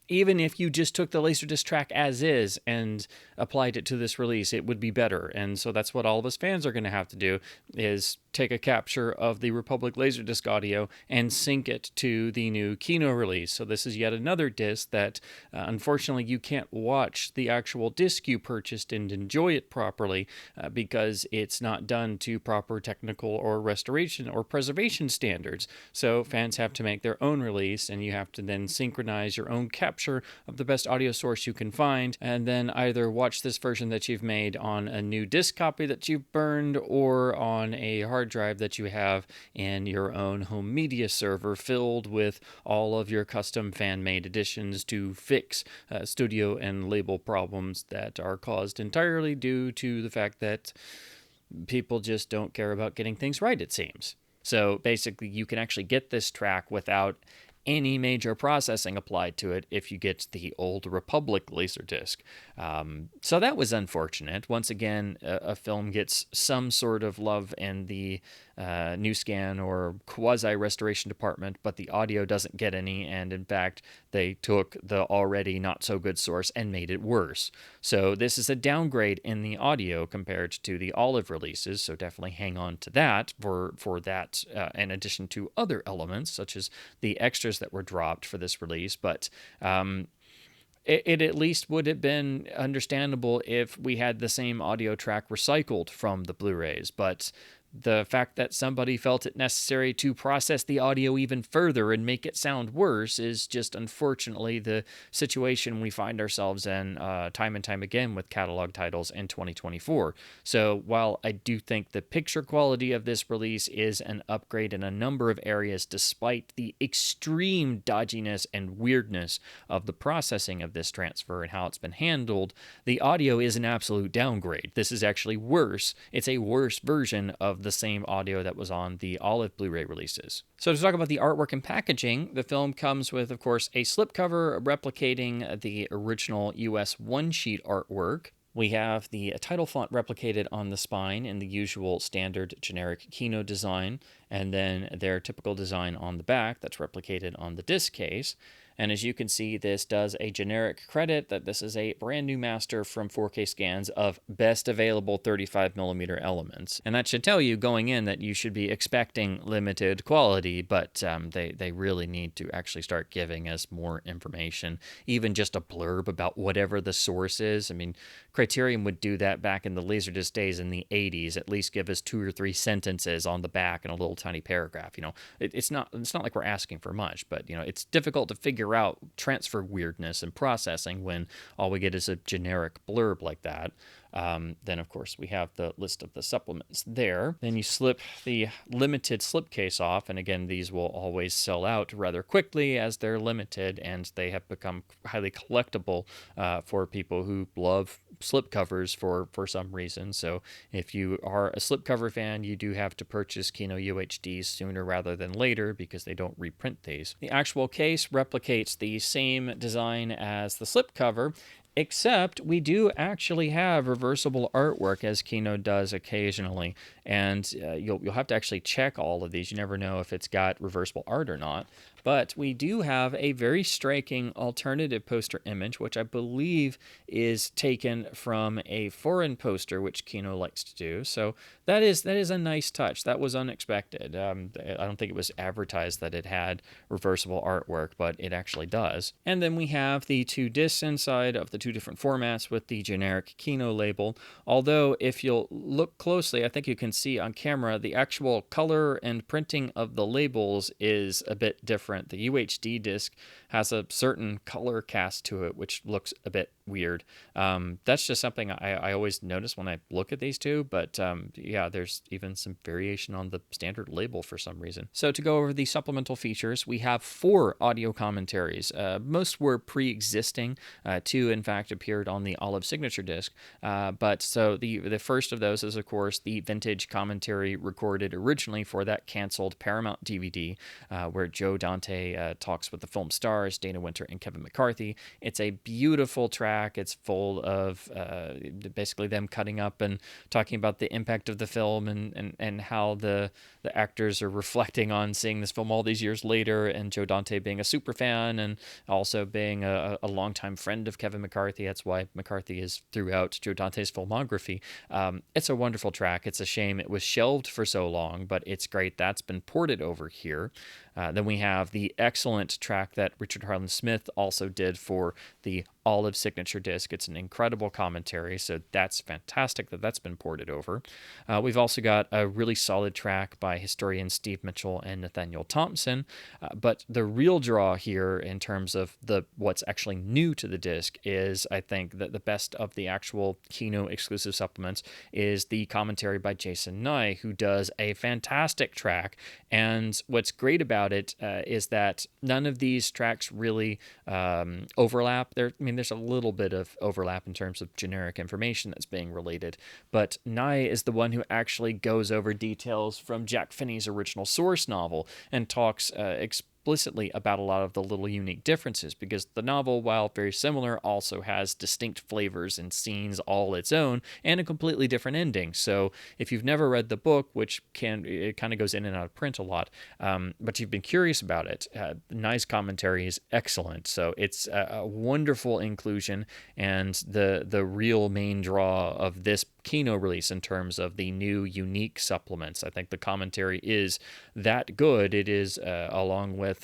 even if you just took the Laserdisc track as is and applied it to this release, it would be better. And so that's what all of us fans are going to have to do, is take a capture of the Republic Laserdisc audio and sync it to the new Kino release. So this is yet another disc that, unfortunately, you can't watch the actual disc you purchased and enjoy it properly because it's not done to proper technical or restoration or preservation standards. So fans have to make their own release, and you have to then synchronize your own capture capture of the best audio source you can find, and then either watch this version that you've made on a new disc copy that you've burned or on a hard drive that you have in your own home media server filled with all of your custom fan-made editions to fix studio and label problems that are caused entirely due to the fact that people just don't care about getting things right, it seems. So basically, you can actually get this track without any major processing applied to it if you get the old Republic Laserdisc. So that was unfortunate. Once again, a film gets some sort of love in the new scan or quasi-restoration department, but the audio doesn't get any, and in fact, they took the already not-so-good source and made it worse. So this is a downgrade in the audio compared to the Olive releases, so definitely hang on to that for that, in addition to other elements, such as the extras that were dropped for this release, but it at least would have been understandable if we had the same audio track recycled from the Blu-rays, but the fact that somebody felt it necessary to process the audio even further and make it sound worse is just unfortunately the situation we find ourselves in time and time again with catalog titles in 2024. So while I do think the picture quality of this release is an upgrade in a number of areas despite the extreme dodginess and weirdness of the processing of this transfer and how it's been handled, the audio is an absolute downgrade. This is actually worse. It's a worse version of the same audio that was on the Olive Blu-ray releases. So to talk about the artwork and packaging, the film comes with, of course, a slipcover replicating the original US one-sheet artwork. We have the title font replicated on the spine in the usual standard generic Kino design, and then their typical design on the back that's replicated on the disc case. And as you can see, this does a generic credit that this is a brand new master from 4K scans of best available 35mm elements. And that should tell you going in that you should be expecting limited quality, but they really need to actually start giving us more information, even just a blurb about whatever the source is. I mean, Criterion would do that back in the Laserdisc days in the 80s, at least give us 2 or 3 sentences on the back and a little tiny paragraph. You know, it's not like we're asking for much, but you know, it's difficult to figure out transfer weirdness and processing when all we get is a generic blurb like that. Then, of course, we have the list of the supplements there. Then you slip the limited slipcase off, and again, these will always sell out rather quickly as they're limited, and they have become highly collectible for people who love slipcovers for some reason. So if you are a slipcover fan, you do have to purchase Kino UHDs sooner rather than later because they don't reprint these. The actual case replicates the same design as the slipcover, except we do actually have reversible artwork, as Kino does occasionally, and you'll have to actually check all of these. You never know if it's got reversible art or not. But we do have a very striking alternative poster image, which I believe is taken from a foreign poster, which Kino likes to do. So that is a nice touch. That was unexpected. I don't think it was advertised that it had reversible artwork, but it actually does. And then we have the 2 discs inside of the 2 different formats with the generic Kino label. Although if you'll look closely, I think you can see on camera the actual color and printing of the labels is a bit different. The UHD disc has a certain color cast to it, which looks a bit weird. That's just something I always notice when I look at these two, but yeah, there's even some variation on the standard label for some reason. So to go over the supplemental features, we have 4 audio commentaries. Most were pre-existing. 2, in fact, appeared on the Olive signature disc. But so the first of those is, of course, the vintage commentary recorded originally for that canceled Paramount DVD, where Joe Dante talks with the film stars, Dana Winter and Kevin McCarthy. It's a beautiful track. It's full of basically them cutting up and talking about the impact of the film and how the actors are reflecting on seeing this film all these years later, and Joe Dante being a super fan and also being a longtime friend of Kevin McCarthy. That's why McCarthy is throughout Joe Dante's filmography. It's a wonderful track. It's a shame it was shelved for so long, but it's great that's been ported over here. Then we have the excellent track that Richard Harlan Smith also did for the Olive signature disc. It's an incredible commentary, so that's fantastic that that's been ported over. We've also got a really solid track by historians Steve Mitchell and Nathaniel Thompson, but the real draw here in terms of what's actually new to the disc is, I think, that the best of the actual Kino exclusive supplements is the commentary by Jason Nye, who does a fantastic track. And what's great about it is that none of these tracks really overlap. There's a little bit of overlap in terms of generic information that's being related, but Nye is the one who actually goes over details from Jack Finney's original Source novel and talks explicitly about a lot of the little unique differences, because the novel, while very similar, also has distinct flavors and scenes all its own and a completely different ending. So if you've never read the book, which it kind of goes in and out of print a lot, but you've been curious about it, Nye's commentary is excellent. So it's a wonderful inclusion and the real main draw of this Kino release in terms of the new unique supplements. I think the commentary is that good. It is, along with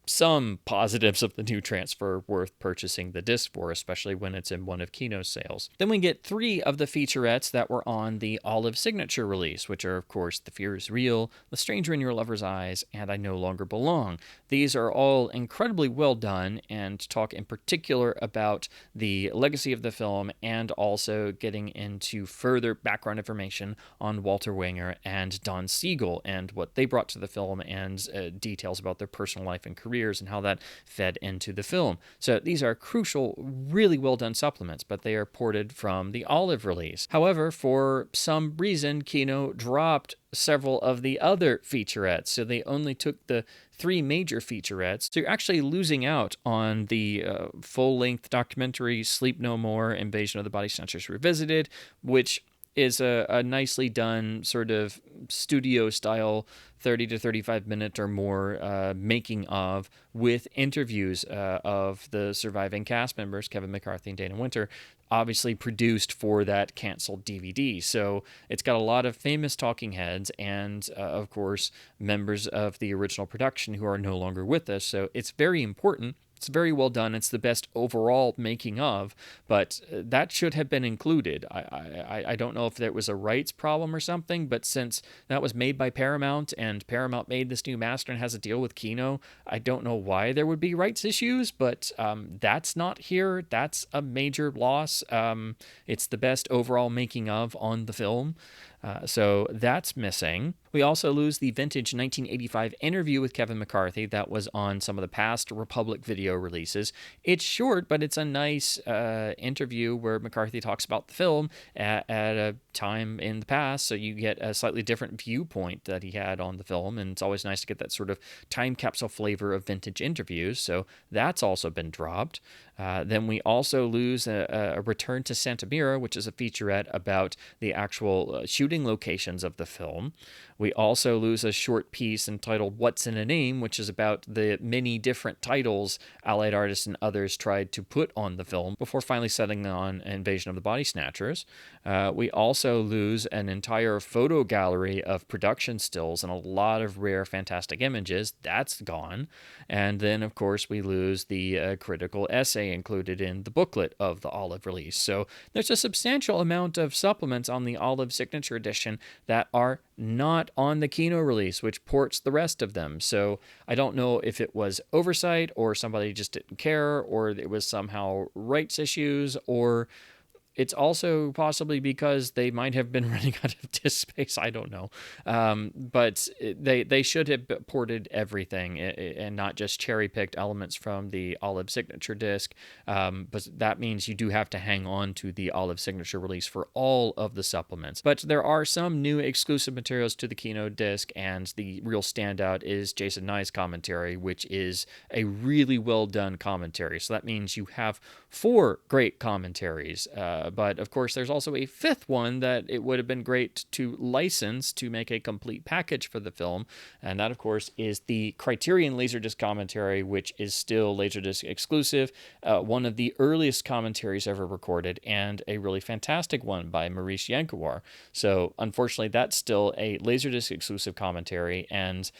some positives of the new transfer, worth purchasing the disc for, especially when it's in one of Kino's sales. Then we get 3 of the featurettes that were on the Olive signature release, which are, of course, The Fear is Real, The Stranger in Your Lover's Eyes, and I No Longer Belong. These are all incredibly well done and talk in particular about the legacy of the film and also getting into further background information on Walter Wanger and Don Siegel and what they brought to the film and details about their personal life and careers and how that fed into the film. So these are crucial, really well done supplements, but they are ported from the Olive release. However, for some reason, Kino dropped several of the other featurettes, so they only took the 3 major featurettes. So you're actually losing out on the full-length documentary Sleep No More, Invasion of the Body Snatchers Revisited, which is a nicely done sort of studio-style 30 to 35 minute or more making of, with interviews of the surviving cast members, Kevin McCarthy and Dana Winter, obviously produced for that canceled DVD. So it's got a lot of famous talking heads and, of course, members of the original production who are no longer with us. So it's very important. It's very well done. It's the best overall making of, but that should have been included. I don't know if there was a rights problem or something, but since that was made by Paramount and Paramount made this new master and has a deal with Kino, I don't know why there would be rights issues, but that's not here. That's a major loss. It's the best overall making of on the film. So that's missing. We also lose the vintage 1985 interview with Kevin McCarthy that was on some of the past Republic video releases. It's short, but it's a nice interview where McCarthy talks about the film at a time in the past, so you get a slightly different viewpoint that he had on the film, and it's always nice to get that sort of time capsule flavor of vintage interviews, so that's also been dropped. Then we also lose a Return to Santa Mira, which is a featurette about the actual shooting locations of the film. We also lose a short piece entitled What's in a Name, which is about the many different titles Allied artists and others tried to put on the film before finally settling on Invasion of the Body Snatchers. We also lose an entire photo gallery of production stills and a lot of rare, fantastic images. That's gone. And then, of course, we lose the critical essay included in the booklet of the Olive release. So there's a substantial amount of supplements on the Olive Signature Edition that are not on the Kino release, which ports the rest of them. So I don't know if it was oversight or somebody just didn't care or it was somehow rights issues, or it's also possibly because they might have been running out of disk space. I don't know. But they should have ported everything and not just cherry-picked elements from the Olive Signature disc. But that means you do have to hang on to the Olive Signature release for all of the supplements. But there are some new exclusive materials to the Kino disc, and the real standout is Jason Nye's commentary, which is a really well-done commentary. So that means you have 4 great commentaries. But of course, there's also a 5th one that it would have been great to license to make a complete package for the film. And that, of course, is the Criterion Laserdisc commentary, which is still Laserdisc exclusive, one of the earliest commentaries ever recorded, and a really fantastic one by Maurice Yankawar. So unfortunately, that's still a Laserdisc exclusive commentary, and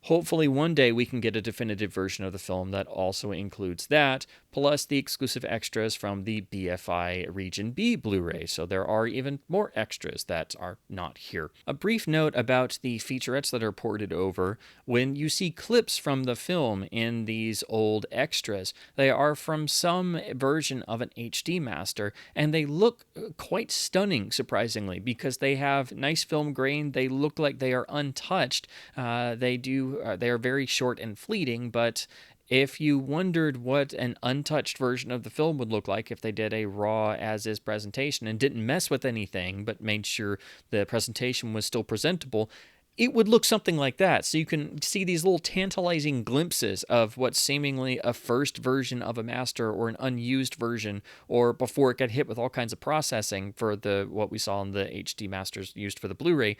Hopefully one day we can get a definitive version of the film that also includes that, plus the exclusive extras from the BFI Region B Blu-ray, so there are even more extras that are not here. A brief note about the featurettes that are ported over. When you see clips from the film in these old extras, they are from some version of an HD master, and they look quite stunning, surprisingly, because they have nice film grain. They look like they are untouched. They are very short and fleeting, but if you wondered what an untouched version of the film would look like if they did a raw as-is presentation and didn't mess with anything but made sure the presentation was still presentable, it would look something like that. So you can see these little tantalizing glimpses of what's seemingly a first version of a master or an unused version, or before it got hit with all kinds of processing for what we saw in the HD masters used for the Blu-ray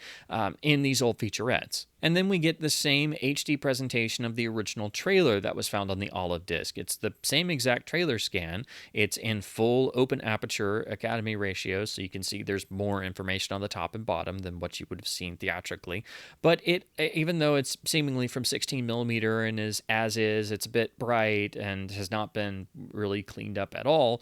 in these old featurettes. And then we get the same HD presentation of the original trailer that was found on the olive disc. It's the same exact trailer scan. It's in full open aperture Academy ratio, so you can see there's more information on the top and bottom than what you would have seen theatrically. But even though it's seemingly from 16 millimeter and is as is, it's a bit bright and has not been really cleaned up at all.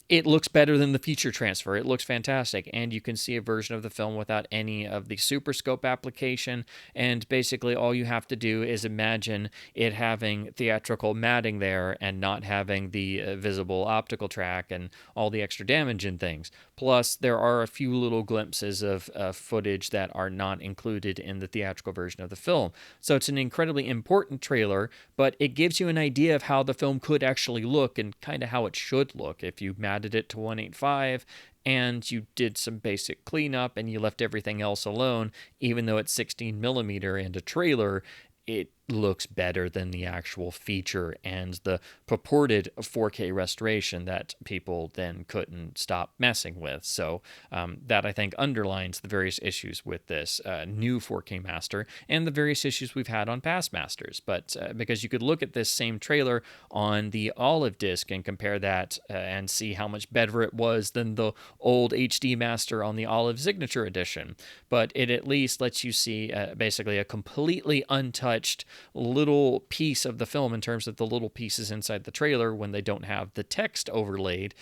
It looks better than the feature transfer. It looks fantastic, and you can see a version of the film without any of the Superscope application, and basically all you have to do is imagine it having theatrical matting there and not having the visible optical track and all the extra damage and things. Plus, there are a few little glimpses of footage that are not included in the theatrical version of the film. So it's an incredibly important trailer, but it gives you an idea of how the film could actually look and kind of how it should look if you matted it to 1.8.5 and you did some basic cleanup and you left everything else alone. Even though it's 16 millimeter and a trailer, it looks better than the actual feature and the purported 4K restoration that people then couldn't stop messing with. So that, I think, underlines the various issues with this new 4K master and the various issues we've had on past masters. But because you could look at this same trailer on the olive disc and compare that and see how much better it was than the old HD master on the olive signature edition. But it at least lets you see basically a completely untouched little piece of the film in terms of the little pieces inside the trailer when they don't have the text overlaid.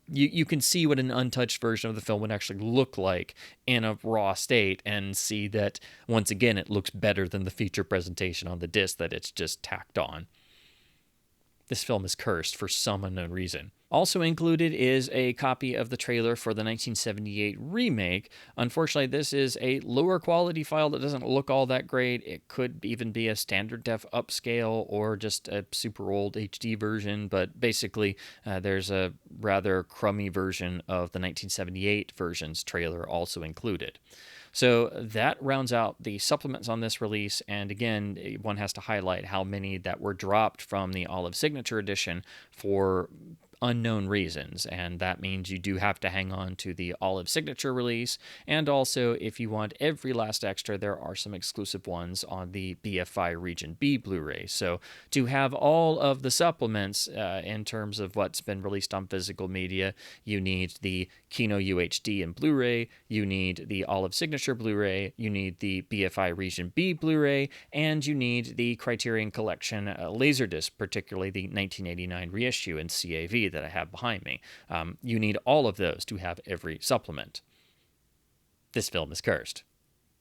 You can see what an untouched version of the film would actually look like in a raw state and see that, once again, it looks better than the feature presentation on the disc that it's just tacked on. This film is cursed for some unknown reason. Also included is a copy of the trailer for the 1978 remake. Unfortunately, this is a lower quality file that doesn't look all that great. It could even be a standard def upscale or just a super old HD version, but basically there's a rather crummy version of the 1978 version's trailer also included. So that rounds out the supplements on this release, and again, one has to highlight how many that were dropped from the Olive Signature Edition for unknown reasons, and that means you do have to hang on to the Olive Signature release, and also if you want every last extra, there are some exclusive ones on the BFI Region B Blu-ray. So to have all of the supplements in terms of what's been released on physical media, you need the Kino UHD and Blu-ray, you need the Olive Signature Blu-ray, you need the BFI Region B Blu-ray, and you need the Criterion Collection Laserdisc, particularly the 1989 reissue in CAV that I have behind me. You need all of those to have every supplement. This film is cursed.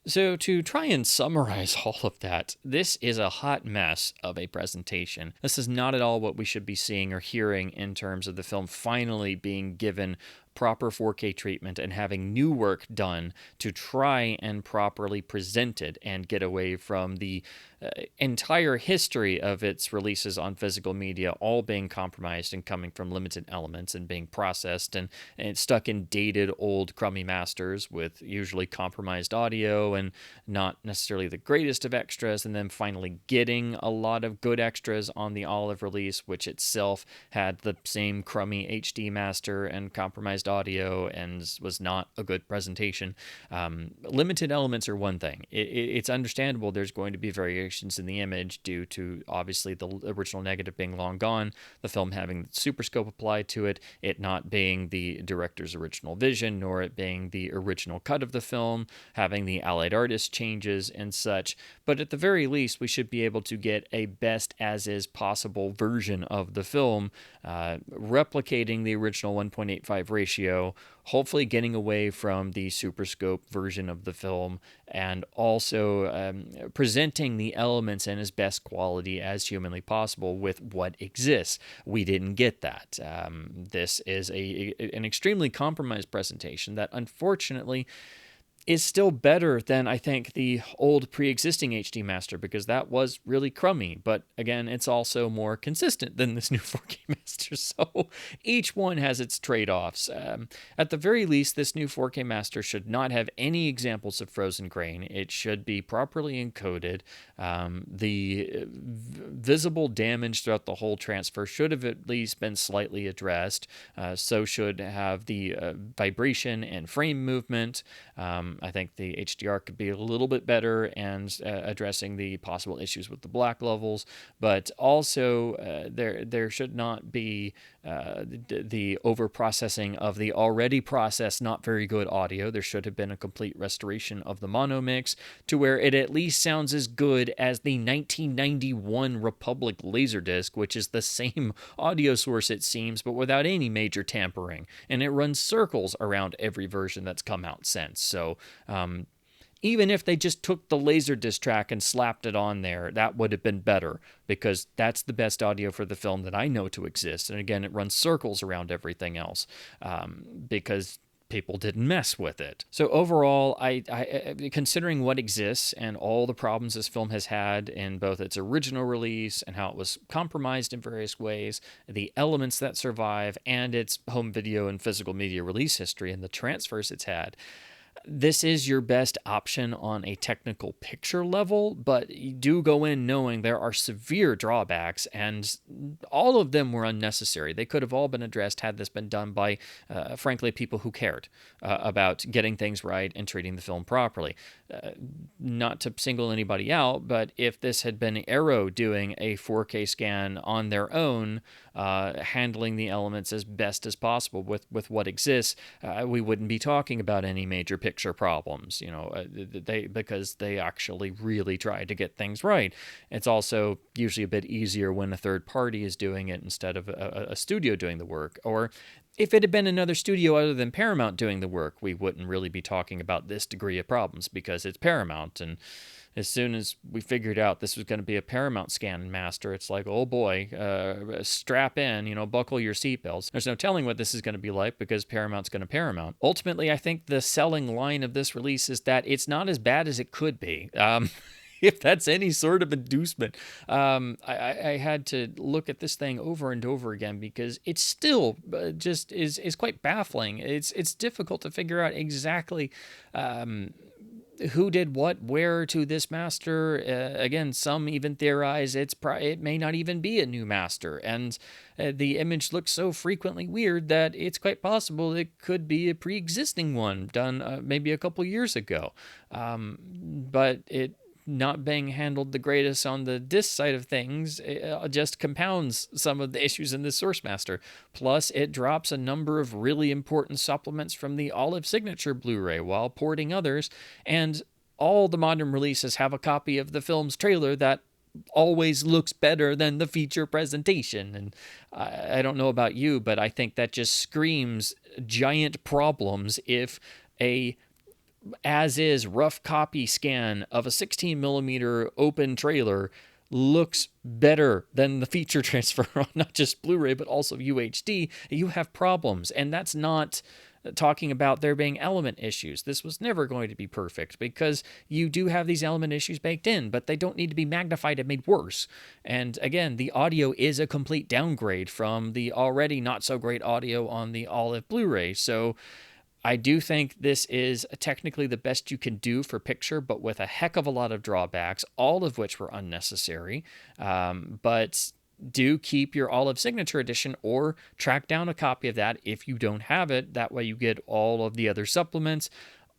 So to try and summarize all of that, this is a hot mess of a presentation. This is not at all what we should be seeing or hearing in terms of the film finally being given proper 4K treatment and having new work done to try and properly present it and get away from the entire history of its releases on physical media all being compromised and coming from limited elements and being processed and stuck in dated old crummy masters with usually compromised audio and not necessarily the greatest of extras, and then finally getting a lot of good extras on the Olive release, which itself had the same crummy HD master and compromised unaddressed audio and was not a good presentation. Limited elements are one thing. It's understandable there's going to be variations in the image due to obviously the original negative being long gone, the film having the Superscope applied to it, it not being the director's original vision, nor it being the original cut of the film, having the allied artist changes and such. But at the very least, we should be able to get a best as is possible version of the film, replicating the original 1.85 ratio, hopefully getting away from the Superscope version of the film, and also presenting the elements in as best quality as humanly possible with what exists. We didn't get that. This is an extremely compromised presentation that unfortunately is still better than, I think, the old pre-existing HD Master, because that was really crummy. But again, it's also more consistent than this new 4K Master, so each one has its trade-offs. At the very least, this new 4K Master should not have any examples of frozen grain. It should be properly encoded. The visible damage throughout the whole transfer should have at least been slightly addressed. So should have the vibration and frame movement. I think the HDR could be a little bit better and addressing the possible issues with the black levels, but also there should not be the over-processing of the already processed not very good audio. There should have been a complete restoration of the mono mix to where it at least sounds as good as the 1991 Republic Laserdisc, which is the same audio source it seems, but without any major tampering, and it runs circles around every version that's come out since. So even if they just took the Laserdisc track and slapped it on there, that would have been better, because that's the best audio for the film that I know to exist. And again, it runs circles around everything else because people didn't mess with it. So overall, I considering what exists and all the problems this film has had in both its original release and how it was compromised in various ways, the elements that survive, and its home video and physical media release history and the transfers it's had, this is your best option on a technical picture level, but you do go in knowing there are severe drawbacks, and all of them were unnecessary. They could have all been addressed had this been done by, frankly, people who cared about getting things right and treating the film properly. Not to single anybody out, but if this had been Arrow doing a 4K scan on their own, handling the elements as best as possible with what exists, we wouldn't be talking about any major picture problems, because they actually really tried to get things right. It's also usually a bit easier when a third party is doing it instead of a studio doing the work. Or if it had been another studio other than Paramount doing the work, we wouldn't really be talking about this degree of problems, because it's Paramount. And as soon as we figured out this was going to be a Paramount scan master, it's like, oh boy, strap in, buckle your seatbelts. There's no telling what this is going to be like, because Paramount's going to Paramount. Ultimately, I think the selling line of this release is that it's not as bad as it could be. If that's any sort of inducement. I had to look at this thing over and over again, because it's still just is quite baffling. It's difficult to figure out exactly who did what where to this master. Again, some even theorize it may not even be a new master, and the image looks so frequently weird that it's quite possible it could be a pre-existing one done maybe a couple years ago. But it not being handled the greatest on the disc side of things, it just compounds some of the issues in the source master. Plus, it drops a number of really important supplements from the Olive Signature Blu-ray while porting others, and all the modern releases have a copy of the film's trailer that always looks better than the feature presentation. And I don't know about you, but I think that just screams giant problems if a as-is rough copy scan of a 16mm open trailer looks better than the feature transfer on not just Blu-ray but also UHD. You have problems, and that's not talking about there being element issues. This was never going to be perfect, because you do have these element issues baked in, but they don't need to be magnified and made worse. And again, the audio is a complete downgrade from the already not so great audio on the Olive Blu-ray. So I do think this is technically the best you can do for picture, but with a heck of a lot of drawbacks, all of which were unnecessary. But do keep your Olive Signature Edition or track down a copy of that if you don't have it. That way you get all of the other supplements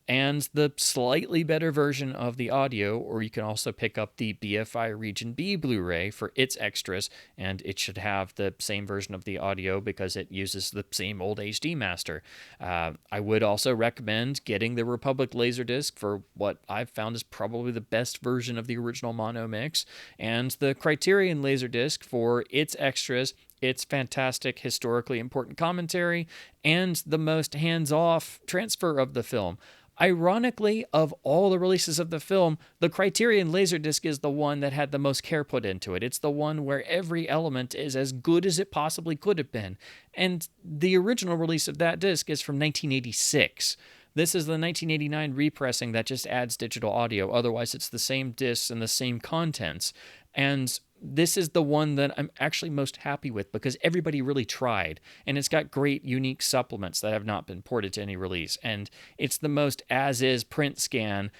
and the slightly better version of the audio, or you can also pick up the BFI Region B Blu-ray for its extras, and it should have the same version of the audio because it uses the same old HD master. I would also recommend getting the Republic Laserdisc for what I've found is probably the best version of the original mono mix, and the Criterion Laserdisc for its extras, its fantastic historically important commentary, and the most hands-off transfer of the film. Ironically, of all the releases of the film, the Criterion Laserdisc is the one that had the most care put into it. It's the one where every element is as good as it possibly could have been. And the original release of that disc is from 1986. This is the 1989 repressing that just adds digital audio. Otherwise, it's the same discs and the same contents. And this is the one that I'm actually most happy with because everybody really tried, and it's got great unique supplements that have not been ported to any release, and it's the most as-is print scan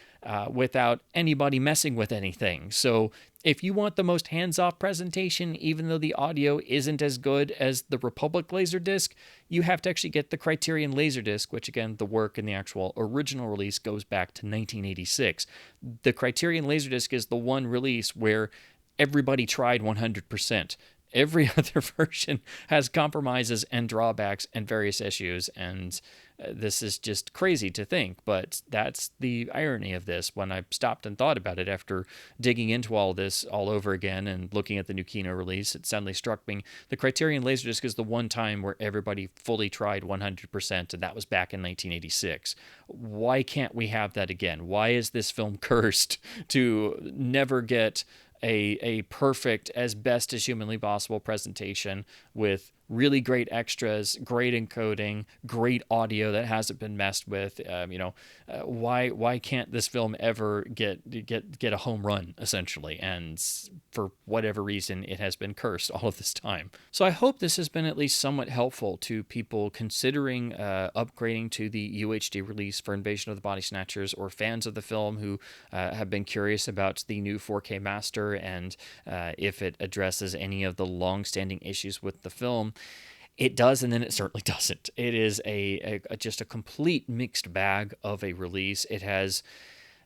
without anybody messing with anything. So if you want the most hands-off presentation, even though the audio isn't as good as the Republic Laserdisc, you have to actually get the Criterion Laserdisc, which again, the work in the actual original release goes back to 1986. The Criterion Laserdisc is the one release where everybody tried 100%. Every other version has compromises and drawbacks and various issues, and this is just crazy to think, but that's the irony of this. When I stopped and thought about it after digging into all this all over again and looking at the new Kino release, it suddenly struck me the Criterion Laserdisc is the one time where everybody fully tried 100%, and that was back in 1986. Why can't we have that again? Why is this film cursed to never get a perfect, as best as humanly possible presentation with really great extras, great encoding, great audio that hasn't been messed with? Why can't this film ever get a home run, essentially? And for whatever reason, it has been cursed all of this time. So I hope this has been at least somewhat helpful to people considering upgrading to the UHD release for Invasion of the Body Snatchers, or fans of the film who have been curious about the new 4K master and if it addresses any of the long-standing issues with the film. It does, and then it certainly doesn't. It is just a complete mixed bag of a release. It has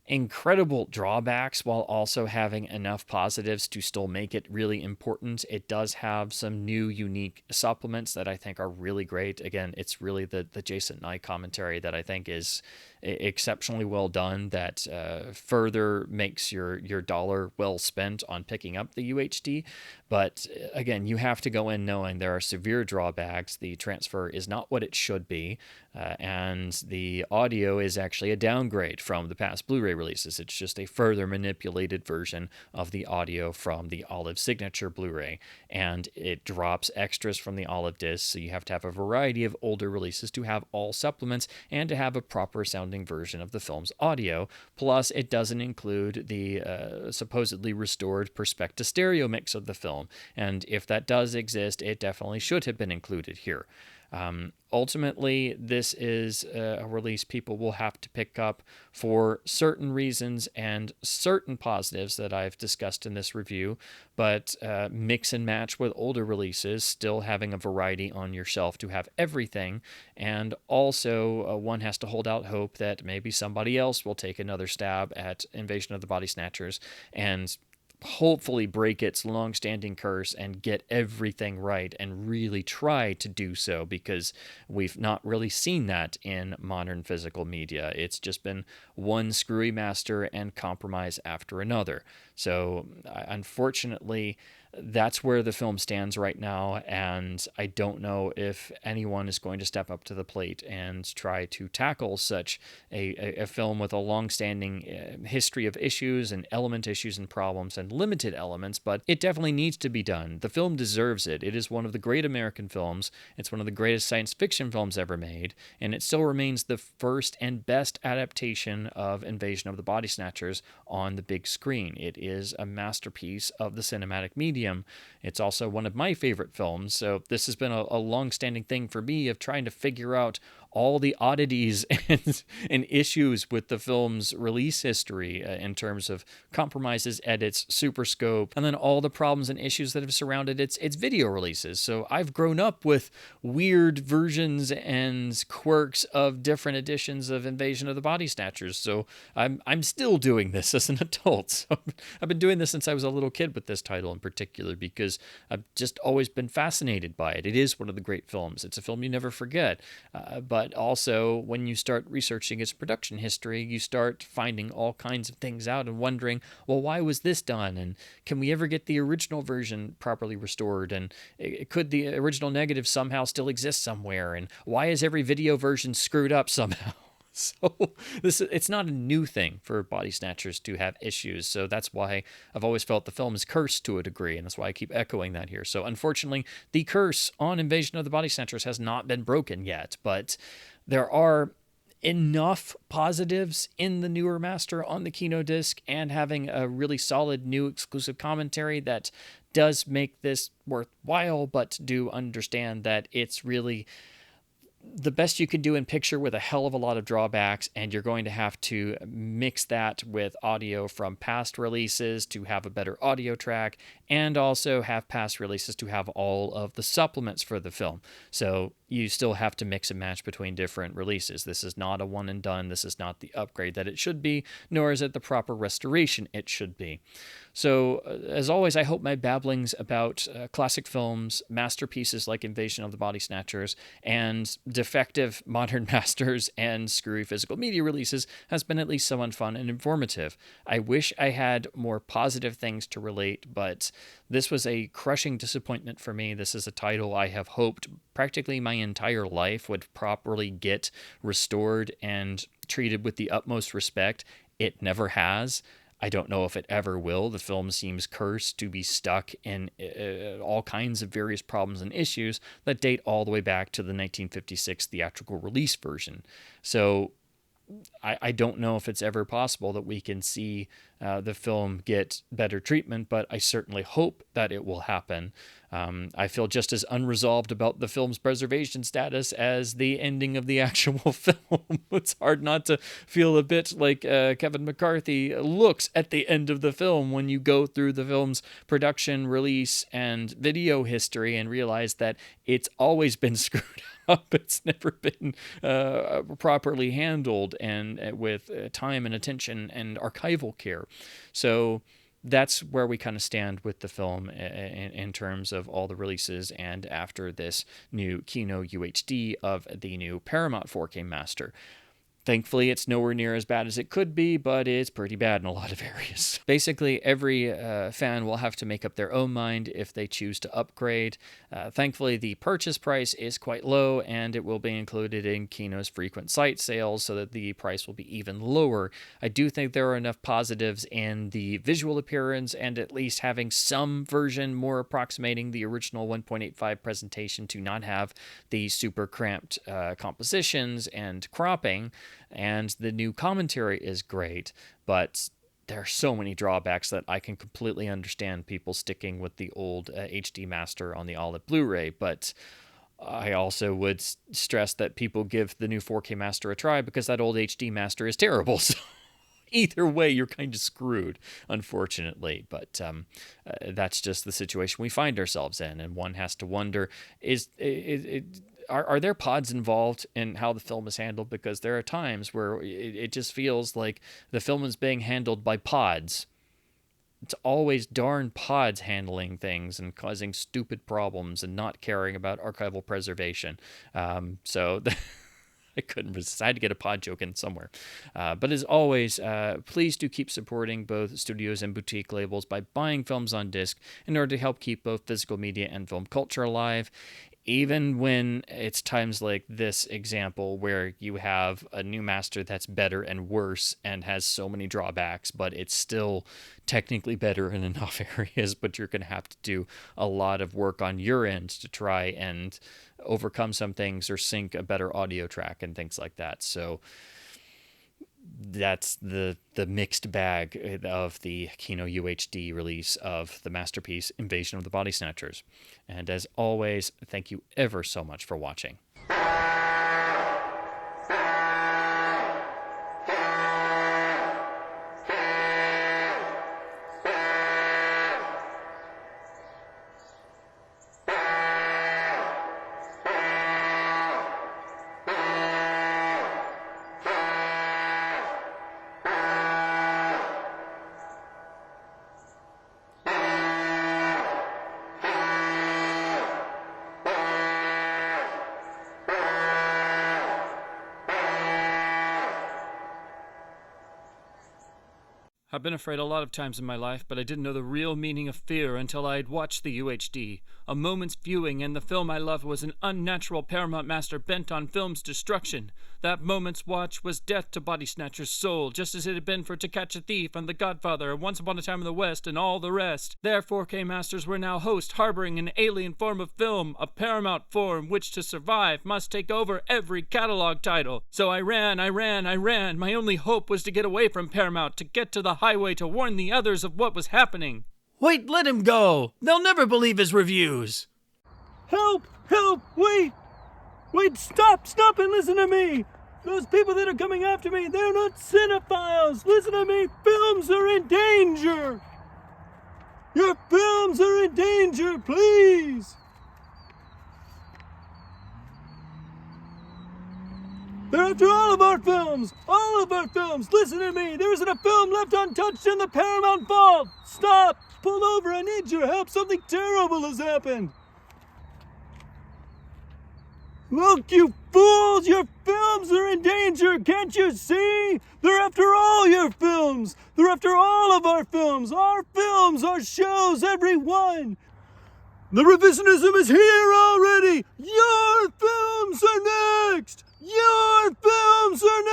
incredible drawbacks while also having enough positives to still make it really important. It does have some new unique supplements that I think are really great. Again, it's really the Jason Nye commentary that I think is exceptionally well done, that further makes your dollar well spent on picking up the UHD. But again, you have to go in knowing there are severe drawbacks. The transfer is not what it should be, and the audio is actually a downgrade from the past Blu-ray releases. It's just a further manipulated version of the audio from the Olive Signature Blu-ray, and it drops extras from the Olive disc, so you have to have a variety of older releases to have all supplements and to have a proper sounding version of the film's audio. Plus, it doesn't include the supposedly restored Perspecta Stereo mix of the film, and if that does exist, it definitely should have been included here. Ultimately, this is a release people will have to pick up for certain reasons and certain positives that I've discussed in this review, but mix and match with older releases, still having a variety on your shelf to have everything, and also one has to hold out hope that maybe somebody else will take another stab at Invasion of the Body Snatchers and hopefully break its long-standing curse and get everything right and really try to do so, because we've not really seen that in modern physical media. It's just been one screwy master and compromise after another. So unfortunately, that's where the film stands right now, and I don't know if anyone is going to step up to the plate and try to tackle such a film with a long-standing history of issues and element issues and problems and limited elements, but it definitely needs to be done. The film deserves it. It is one of the great American films. It's one of the greatest science fiction films ever made, and it still remains the first and best adaptation of Invasion of the Body Snatchers on the big screen. It is a masterpiece of the cinematic medium. It's also one of my favorite films, so this has been a long-standing thing for me of trying to figure out all the oddities and issues with the film's release history in terms of compromises, edits, Superscope, and then all the problems and issues that have surrounded its video releases. So I've grown up with weird versions and quirks of different editions of Invasion of the Body Snatchers. So I'm still doing this as an adult. So I've been doing this since I was a little kid with this title in particular, because I've just always been fascinated by it. It is one of the great films. It's a film you never forget. But also, when you start researching its production history, you start finding all kinds of things out and wondering, well, why was this done? And can we ever get the original version properly restored? And could the original negative somehow still exist somewhere? And why is every video version screwed up somehow? So it's not a new thing for Body Snatchers to have issues. So that's why I've always felt the film is cursed to a degree, and that's why I keep echoing that here. So unfortunately, the curse on Invasion of the Body Snatchers has not been broken yet, but there are enough positives in the newer master on the Kino disc and having a really solid new exclusive commentary that does make this worthwhile, but do understand that it's really the best you can do in picture with a hell of a lot of drawbacks, and you're going to have to mix that with audio from past releases to have a better audio track, and also have past releases to have all of the supplements for the film. So you still have to mix and match between different releases. This is not a one and done. This is not the upgrade that it should be, nor is it the proper restoration it should be. So, as always, I hope my babblings about classic films, masterpieces like Invasion of the Body Snatchers, and defective modern masters and screwy physical media releases has been at least somewhat fun and informative. I wish I had more positive things to relate, but this was a crushing disappointment for me. This is a title I have hoped practically my entire life would properly get restored and treated with the utmost respect. It never has. I don't know if it ever will. The film seems cursed to be stuck in all kinds of various problems and issues that date all the way back to the 1956 theatrical release version. So I don't know if it's ever possible that we can see the film get better treatment, but I certainly hope that it will happen. I feel just as unresolved about the film's preservation status as the ending of the actual film. It's hard not to feel a bit like Kevin McCarthy looks at the end of the film when you go through the film's production, release, and video history and realize that it's always been screwed up. It's never been properly handled and with time and attention and archival care. So that's where we kind of stand with the film in terms of all the releases and after this new Kino UHD of the new Paramount 4K Master. Thankfully, it's nowhere near as bad as it could be, but it's pretty bad in a lot of areas. Basically, every fan will have to make up their own mind if they choose to upgrade. Thankfully, the purchase price is quite low, and it will be included in Kino's frequent site sales so that the price will be even lower. I do think there are enough positives in the visual appearance and at least having some version more approximating the original 1.85 presentation to not have the super cramped compositions and cropping. And the new commentary is great, but there are so many drawbacks that I can completely understand people sticking with the old HD master on the OLED Blu-ray, but I also would stress that people give the new 4K master a try because that old HD master is terrible. So either way, you're kind of screwed, unfortunately. But that's just the situation we find ourselves in, and one has to wonder, Are there pods involved in how the film is handled? Because there are times where it just feels like the film is being handled by pods. It's always darn pods handling things and causing stupid problems and not caring about archival preservation. So I couldn't resist. I had to get a pod joke in somewhere. But as always, please do keep supporting both studios and boutique labels by buying films on disc in order to help keep both physical media and film culture alive. Even when it's times like this example where you have a new master that's better and worse and has so many drawbacks, but it's still technically better in enough areas, but you're going to have to do a lot of work on your end to try and overcome some things or sync a better audio track and things like that. So that's the mixed bag of the Kino UHD release of the masterpiece Invasion of the Body Snatchers. And as always, thank you ever so much for watching. I've been afraid a lot of times in my life, but I didn't know the real meaning of fear until I had watched the UHD. A moment's viewing, and the film I loved was an unnatural Paramount master bent on film's destruction. That moment's watch was death to Body Snatcher's soul, just as it had been for To Catch a Thief and The Godfather and Once Upon a Time in the West and all the rest. Their 4K masters were now host harboring an alien form of film, a Paramount form which to survive must take over every catalog title. So I ran. My only hope was to get away from Paramount, to get to the highway to warn the others of what was happening. Wait, let him go! They'll never believe his reviews! Help! Help! Wait! Wait, stop and listen to me! Those people that are coming after me, they're not cinephiles! Listen to me! Films are in danger! Your films are in danger, please! They're after all of our films! All of our films! Listen to me! There isn't a film left untouched in the Paramount vault! Stop! Pull over! I need your help! Something terrible has happened! Look, you fools! Your films are in danger! Can't you see? They're after all your films! They're after all of our films! Our films! Our shows! Every one! The revisionism is here already! Your films are next! Your films are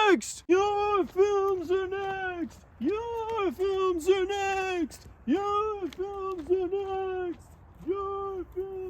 next! Your films are next! Your films are next! Your films are next! Your films